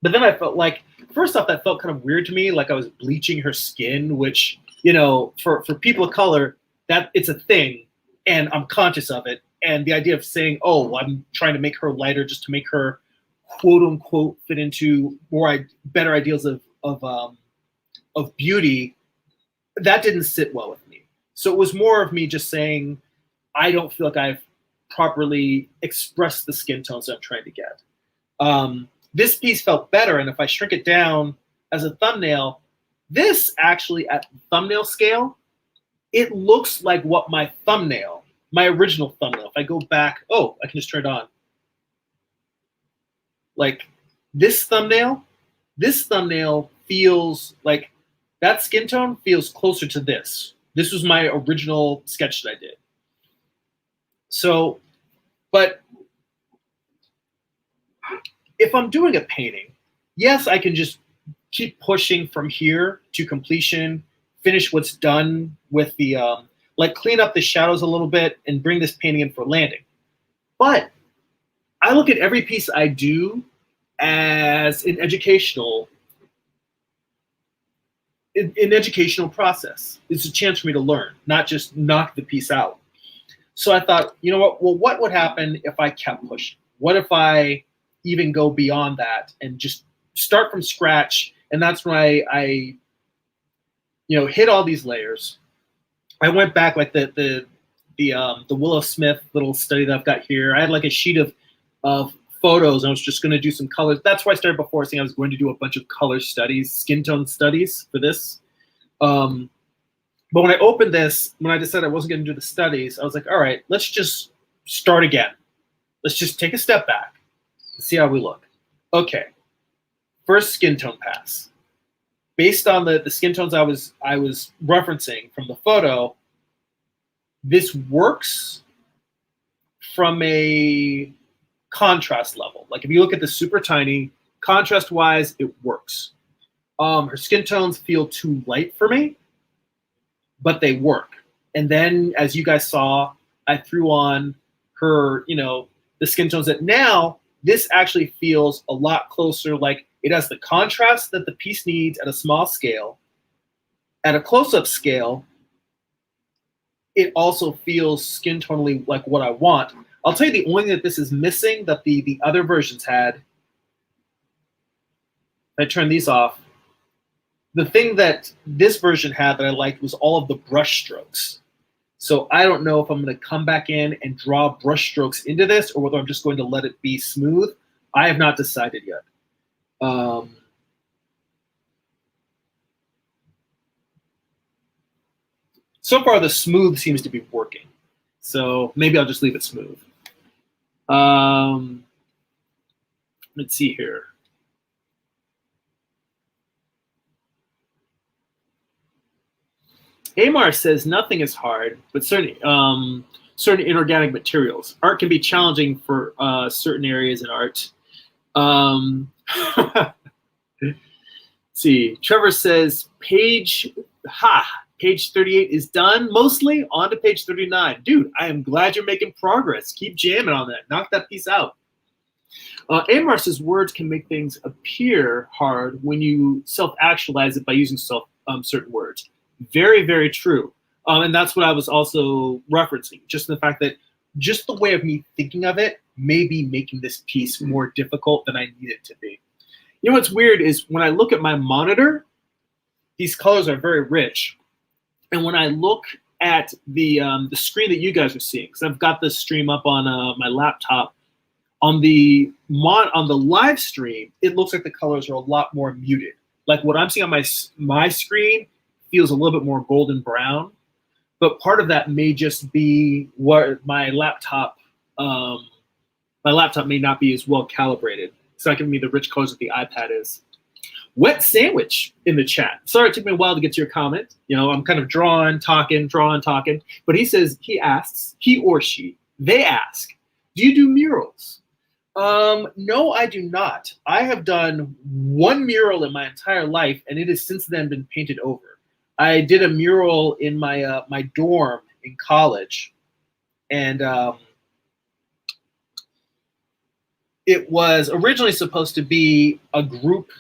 But then I felt like, first off, that felt kind of weird to me, like I was bleaching her skin, which, you know, for people of color, that it's a thing, and I'm conscious of it. And the idea of saying, oh, I'm trying to make her lighter just to make her, quote unquote, fit into better ideals of beauty, that didn't sit well with me. So it was more of me just saying, I don't feel like I've properly expressed the skin tones that I'm trying to get. This piece felt better, and if I shrink it down as a thumbnail, this actually at thumbnail scale, it looks like what my original thumbnail, if I go back, oh, I can just turn it on. Like this thumbnail feels like that skin tone feels closer to this. This was my original sketch that I did. So, but if I'm doing a painting, yes, I can just keep pushing from here to completion, finish what's done with the, like clean up the shadows a little bit and bring this painting in for landing. But I look at every piece I do as an educational process. It's a chance for me to learn, not just knock the piece out. So I thought, you know what? Well, what would happen if I kept pushing? What if I even go beyond that and just start from scratch? And that's when I hit all these layers. I went back like the Willow Smith little study that I've got here. I had like a sheet of photos. And I was just going to do some colors. That's why I started before saying I was going to do a bunch of color studies, skin tone studies for this. But when I opened this, when I decided I wasn't going to do the studies, I was like, all right, let's just start again. Let's just take a step back and see how we look. Okay, first skin tone pass. Based on the skin tones I was referencing from the photo, this works from a contrast level. Like if you look at the super tiny, contrast-wise, it works. Her skin tones feel too light for me, but they work. And then, as you guys saw, I threw on her, the skin tones that now this actually feels a lot closer. Like it has the contrast that the piece needs at a small scale. At a close-up scale, it also feels skin tonally like what I want. I'll tell you the only thing that this is missing that the other versions had. I turn these off. the thing that this version had that I liked was all of the brush strokes. So I don't know if I'm going to come back in and draw brush strokes into this or whether I'm just going to let it be smooth. I have not decided yet. So far, the smooth seems to be working. So maybe I'll just leave it smooth. Let's see here. Amar says nothing is hard, but certain inorganic materials. Art can be challenging for certain areas in art. Let's see. Trevor says page 38 is done mostly. On to page 39. Dude, I am glad you're making progress. Keep jamming on that. Knock that piece out. Amar says words can make things appear hard when you self-actualize it by using certain words. Very, very true. And that's what I was also referencing, just the fact that just the way of me thinking of it may be making this piece more difficult than I need it to be. You know what's weird is when I look at my monitor, these colors are very rich. And when I look at the screen that you guys are seeing, because I've got this stream up on my laptop, on the live stream, it looks like the colors are a lot more muted. Like what I'm seeing on my screen feels a little bit more golden brown, but part of that may just be what my laptop may not be as well calibrated. It's not giving me the rich colors that the iPad is. Wet Sandwich in the chat. Sorry, it took me a while to get to your comment. You know, I'm kind of drawing, talking, but he asks, he or she, they ask, do you do murals? No, I do not. I have done one mural in my entire life, and it has since then been painted over. I did a mural in my my dorm in college, and it was originally supposed to be a group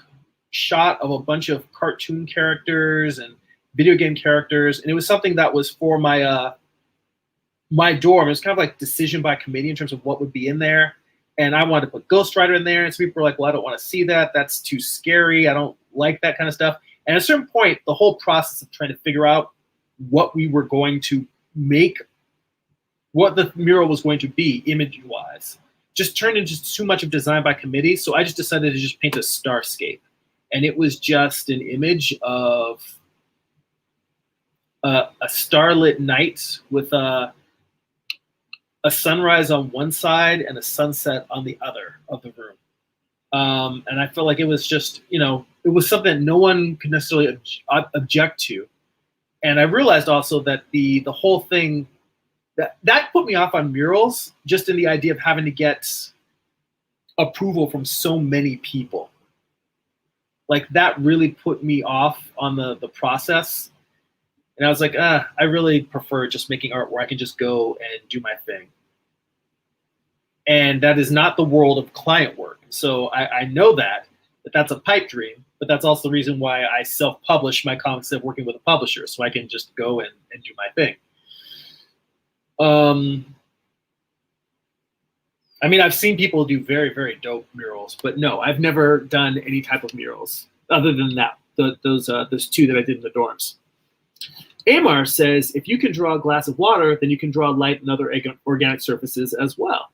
shot of a bunch of cartoon characters and video game characters, and it was something that was for my my dorm. It was kind of like decision by committee in terms of what would be in there. And I wanted to put Ghost Rider in there, and some people were like, well, I don't want to see that. That's too scary. I don't like that kind of stuff. And at a certain point, the whole process of trying to figure out what we were going to make, what the mural was going to be image-wise, just turned into too much of design by committee. So I just decided to just paint a starscape. And it was just an image of a starlit night with a sunrise on one side and a sunset on the other of the room. And I felt like it was just, you know, it was something that no one could necessarily object to. And I realized also that the whole thing, that put me off on murals, just in the idea of having to get approval from so many people. Like that really put me off on the process. And I was like, I really prefer just making art where I can just go and do my thing. And that is not the world of client work. So I know that that's a pipe dream, but that's also the reason why I self-publish my comics instead of working with a publisher, so I can just go and do my thing. I mean, I've seen people do very, very dope murals, but no, I've never done any type of murals other than that, those two that I did in the dorms. Amar says, if you can draw a glass of water, then you can draw light and other organic surfaces as well.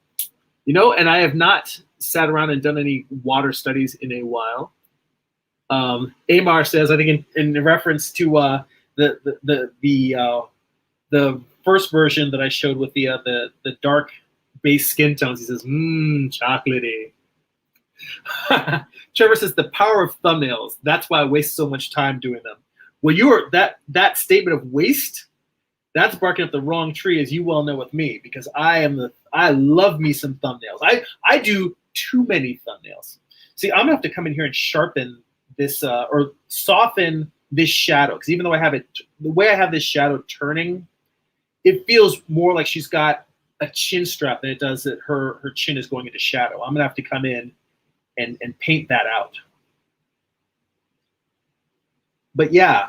You know, and I have not sat around and done any water studies in a while. Amar says, I think in reference to the first version that I showed with the dark base skin tones, he says, chocolatey. Trevor says, the power of thumbnails. That's why I waste so much time doing them. Well, that statement of waste, that's barking up the wrong tree, as you well know with me, because I love me some thumbnails. I do too many thumbnails. See, I'm gonna have to come in here and sharpen this or soften this shadow, because even though I have it, the way I have this shadow turning, it feels more like she's got a chin strap than it does that her chin is going into shadow. I'm gonna have to come in and paint that out. But yeah,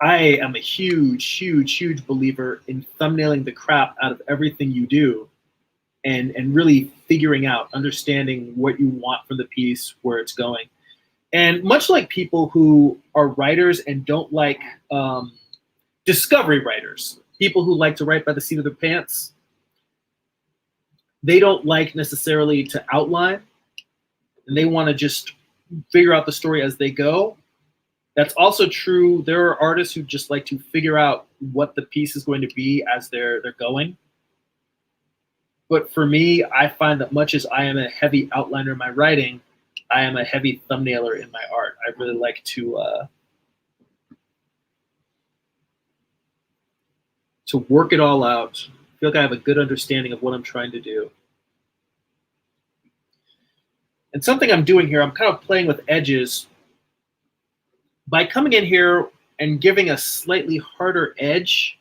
I am a huge, huge, huge believer in thumbnailing the crap out of everything you do, and really figuring out, understanding what you want from the piece, where it's going. And much like people who are writers and don't like discovery writers, people who like to write by the seat of their pants, they don't like necessarily to outline, and they want to just figure out the story as they go. That's also true. There are artists who just like to figure out what the piece is going to be as they're going. But for me, I find that much as I am a heavy outliner in my writing, I am a heavy thumbnailer in my art. I really like to work it all out. I feel like I have a good understanding of what I'm trying to do. And something I'm doing here, I'm kind of playing with edges. By coming in here and giving a slightly harder edge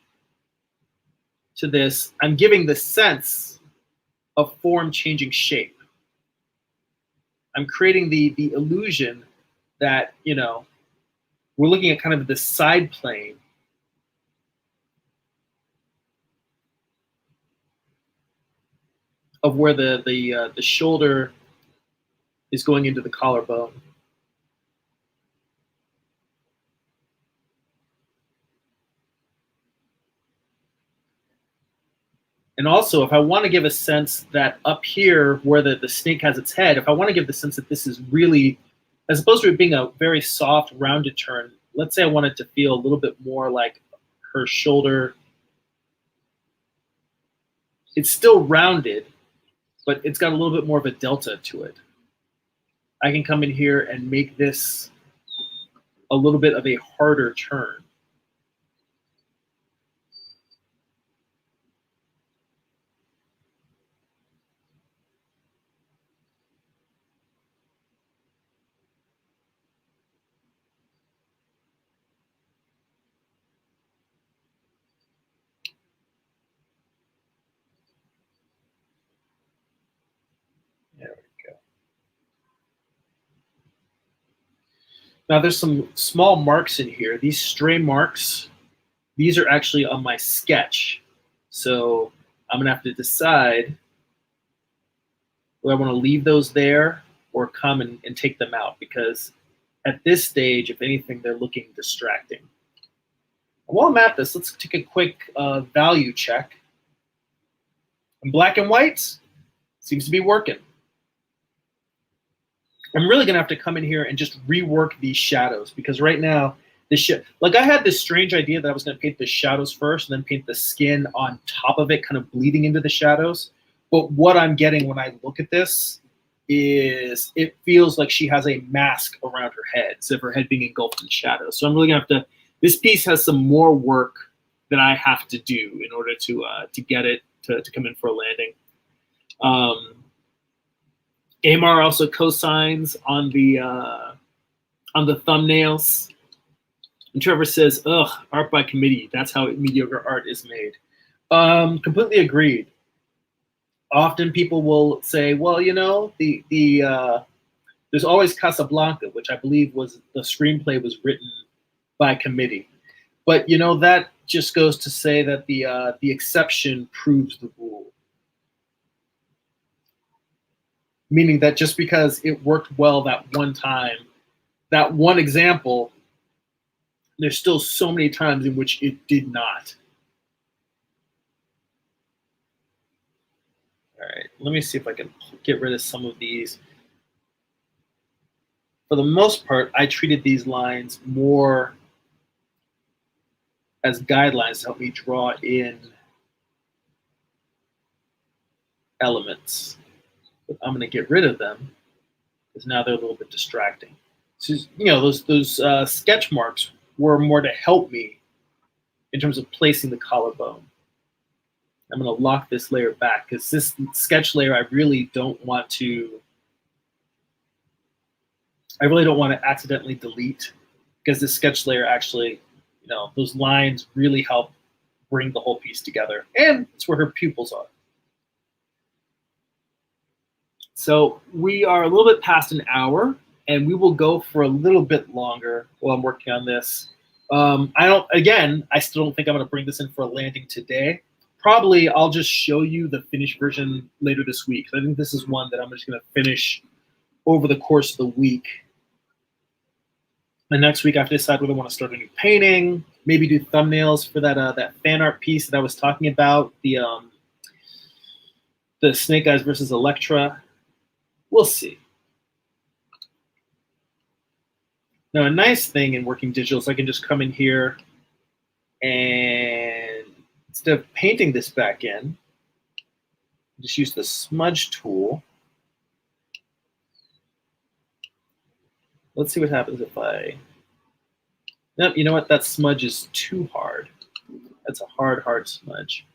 to this, I'm giving the sense of form changing shape. I'm creating the illusion that, you know, we're looking at kind of the side plane of where the shoulder is going into the collarbone. And also, if I want to give a sense that up here where the snake has its head, if I want to give the sense that this is really, as opposed to it being a very soft, rounded turn, let's say I want it to feel a little bit more like her shoulder. It's still rounded, but it's got a little bit more of a delta to it. I can come in here and make this a little bit of a harder turn. There we go. Now there's some small marks in here. These stray marks, these are actually on my sketch. So I'm gonna have to decide whether I wanna leave those there or come and take them out, because at this stage, if anything, they're looking distracting. And while I'm at this, let's take a quick value check. In black and white, seems to be working. I'm really gonna have to come in here and just rework these shadows, because right now, like I had this strange idea that I was gonna paint the shadows first and then paint the skin on top of it, kind of bleeding into the shadows. But what I'm getting when I look at this is it feels like she has a mask around her head, instead of her head being engulfed in shadows. So I'm really gonna have to, this piece has some more work that I have to do in order to get it to come in for a landing. Amar also co-signs on the thumbnails. And Trevor says, "Ugh, art by committee. That's how mediocre art is made." Completely agreed. Often people will say, "Well, you know, there's always Casablanca, which I believe was the screenplay was written by committee." But you know, that just goes to say that the exception proves the rule. Meaning that just because it worked well that one time, that one example, there's still so many times in which it did not. All right, let me see if I can get rid of some of these. For the most part, I treated these lines more as guidelines to help me draw in elements. But I'm going to get rid of them because now they're a little bit distracting. So, you know, those sketch marks were more to help me in terms of placing the collarbone. I'm going to lock this layer back because this sketch layer I really don't want to accidentally delete, because this sketch layer actually, you know, those lines really help bring the whole piece together, and it's where her pupils are. So we are a little bit past an hour, and we will go for a little bit longer while I'm working on this. I still don't think I'm going to bring this in for a landing today. Probably I'll just show you the finished version later this week. I think this is one that I'm just going to finish over the course of the week. And next week I have to decide whether I want to start a new painting, maybe do thumbnails for that fan art piece that I was talking about, the Snake Eyes versus Electra. We'll see. Now, a nice thing in working digital is I can just come in here and instead of painting this back in, just use the smudge tool. Let's see what happens if I... Nope, you know what? That smudge is too hard. That's a hard smudge.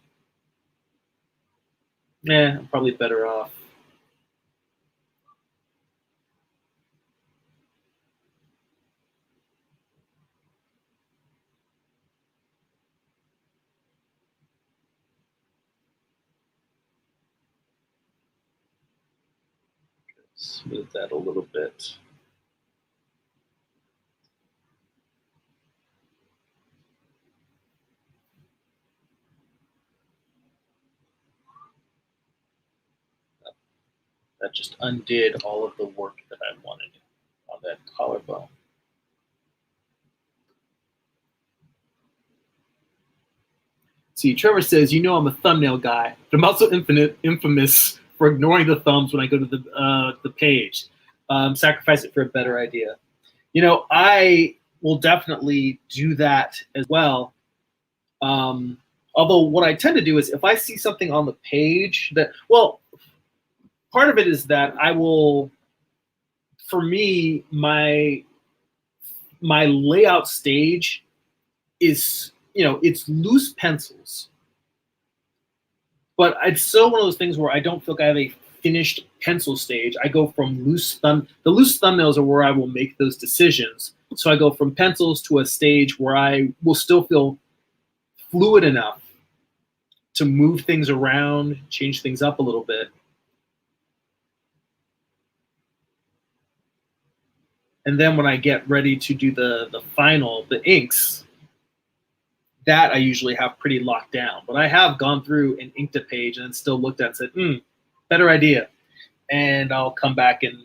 I'm probably better off. Smooth that a little bit. That just undid all of the work that I wanted on that collarbone. See, Trevor says, you know I'm a thumbnail guy, but I'm also infamous for ignoring the thumbs when I go to the page. Sacrifice it for a better idea. You know, I will definitely do that as well. Although what I tend to do is if I see something on the page that, well, part of it is that I will, for me, my layout stage is, it's loose pencils. But it's still one of those things where I don't feel like I have a finished pencil stage. I go from the loose thumbnails are where I will make those decisions. So I go from pencils to a stage where I will still feel fluid enough to move things around, change things up a little bit. And then when I get ready to do the final, the inks, that I usually have pretty locked down. But I have gone through and inked a page and then still looked at it and said, better idea. And I'll come back and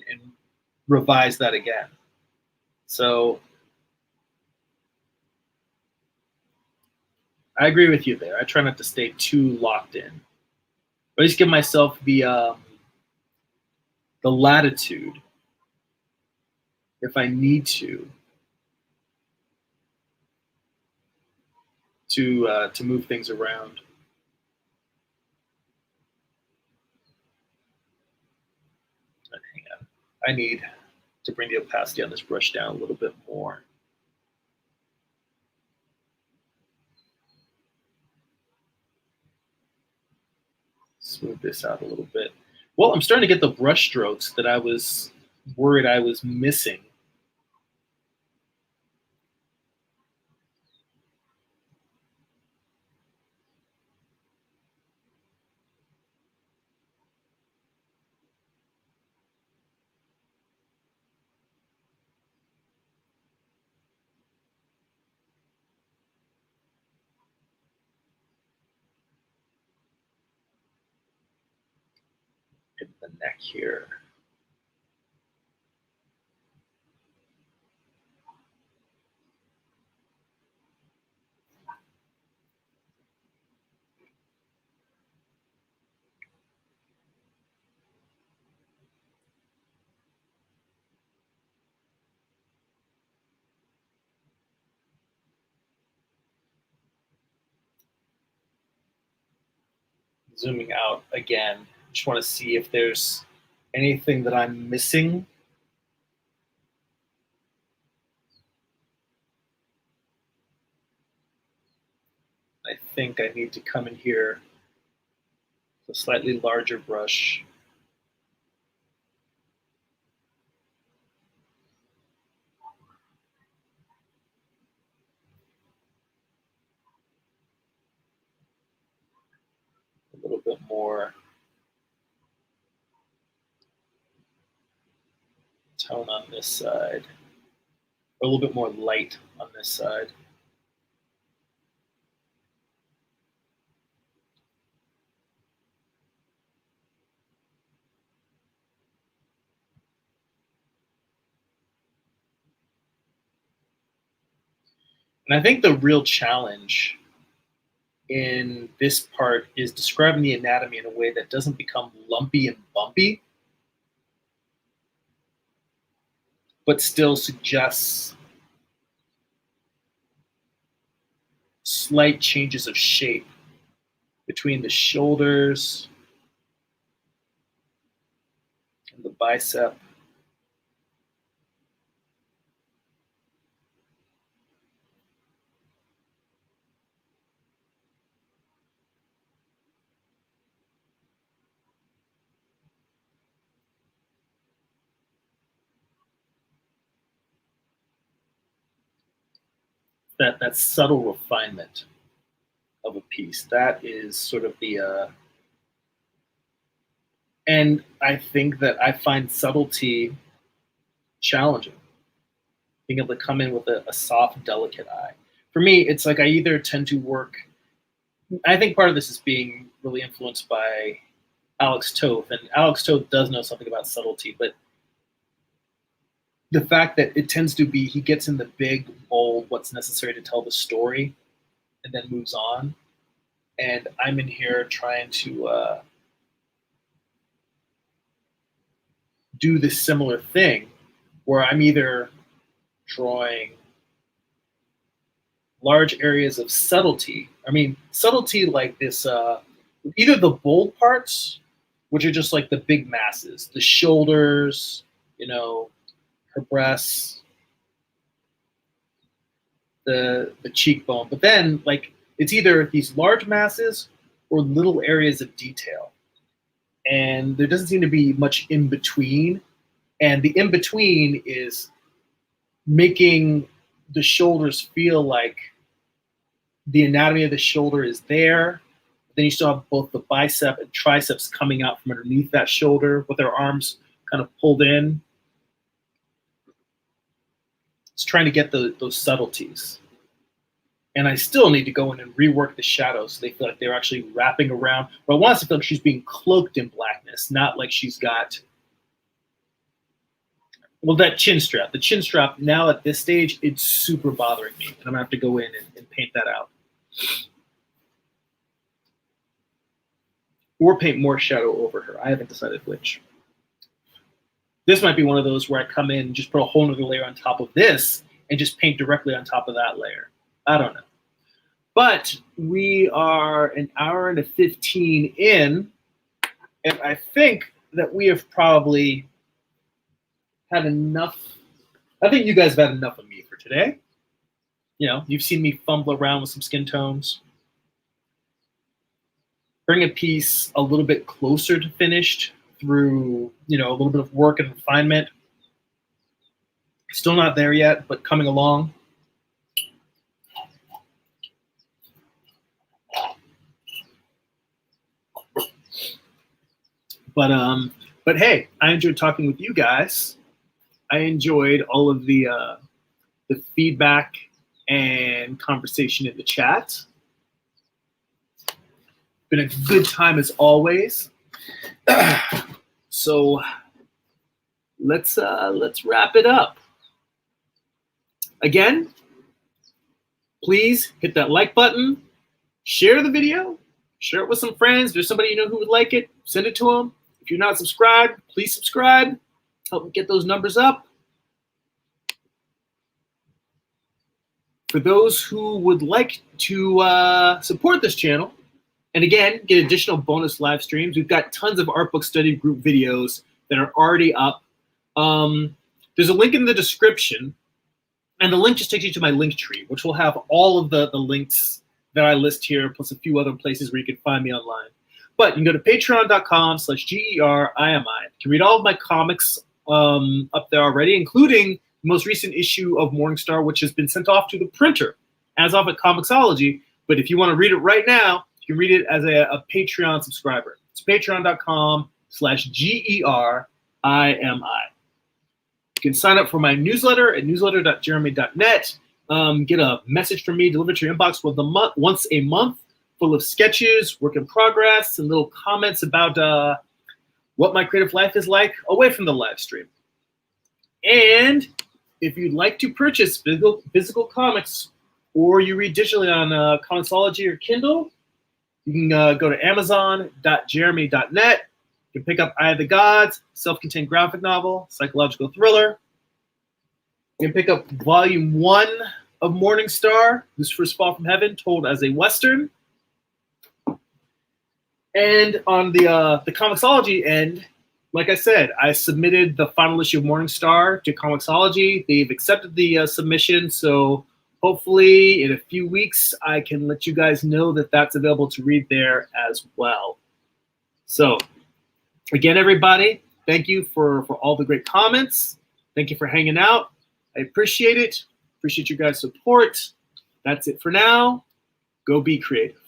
revise that again. So I agree with you there. I try not to stay too locked in. But I just give myself the latitude, if I need to move things around. But hang on. I need to bring the opacity on this brush down a little bit more. Smooth this out a little bit. Well, I'm starting to get the brush strokes that I was worried I was missing. Hit the neck here. Zooming out again. Just want to see if there's anything that I'm missing. I think I need to come in here with a slightly larger brush. A little bit more tone on this side, or a little bit more light on this side. And I think the real challenge in this part is describing the anatomy in a way that doesn't become lumpy and bumpy, but still suggests slight changes of shape between the shoulders and the bicep. That subtle refinement of a piece, that is sort of the and I think that I find subtlety challenging, being able to come in with a soft, delicate eye. For me, it's like I either tend to work, I think part of this is being really influenced by Alex Toth, and Alex Toth does know something about subtlety, but the fact that it tends to be he gets in the big, bold, what's necessary to tell the story, and then moves on. And I'm in here trying to do this similar thing where I'm either drawing large areas of subtlety. I mean, subtlety like this, either the bold parts, which are just like the big masses, the shoulders, you know, her breasts, the cheekbone, but then like it's either these large masses or little areas of detail. And there doesn't seem to be much in between. And the in between is making the shoulders feel like the anatomy of the shoulder is there. Then you still have both the bicep and triceps coming out from underneath that shoulder with their arms kind of pulled in. It's trying to get those subtleties. And I still need to go in and rework the shadows so they feel like they're actually wrapping around. But I want to feel like she's being cloaked in blackness, not like she's got, well, that chin strap. The chin strap, now at this stage, it's super bothering me. And I'm going to have to go in and paint that out. Or paint more shadow over her. I haven't decided which. This might be one of those where I come in and just put a whole other layer on top of this and just paint directly on top of that layer. I don't know. But we are an hour and 15 in, and I think that we have probably had enough. I think you guys have had enough of me for today. You know, you've seen me fumble around with some skin tones. Bring a piece a little bit closer to finished through, you know, a little bit of work and refinement. Still not there yet, but coming along. But hey, I enjoyed talking with you guys. I enjoyed all of the feedback and conversation in the chat. Been a good time as always. So let's wrap it up. Again, please hit that like button, share the video, share it with some friends. If there's somebody you know who would like it, send it to them. If you're not subscribed, please subscribe. Help me get those numbers up. For those who would like to support this channel, and again, get additional bonus live streams, we've got tons of art book study group videos that are already up. There's a link in the description, and the link just takes you to my link tree, which will have all of the links that I list here, plus a few other places where you can find me online. But you can go to patreon.com/GERIMI. You can read all of my comics up there already, including the most recent issue of Morningstar, which has been sent off to the printer as of at Comixology. But if you want to read it right now, you can read it as a Patreon subscriber. It's patreon.com/GERIMI. You can sign up for my newsletter at newsletter.jeremy.net. Get a message from me delivered to your inbox once a month, full of sketches, work in progress, and little comments about what my creative life is like away from the live stream. And if you'd like to purchase physical comics or you read digitally on Comixology or Kindle, you can go to amazon.jeremy.net. You can pick up Eye of the Gods, self-contained graphic novel, psychological thriller. You can pick up Volume 1 of Morning Star, Lucifer's Fall from Heaven, told as a Western. And on the Comixology end, like I said, I submitted the final issue of Morning Star to Comixology. They've accepted the submission, so hopefully in a few weeks, I can let you guys know that that's available to read there as well. So again, everybody, thank you for all the great comments. Thank you for hanging out. I appreciate it. Appreciate you guys' support. That's it for now. Go be creative.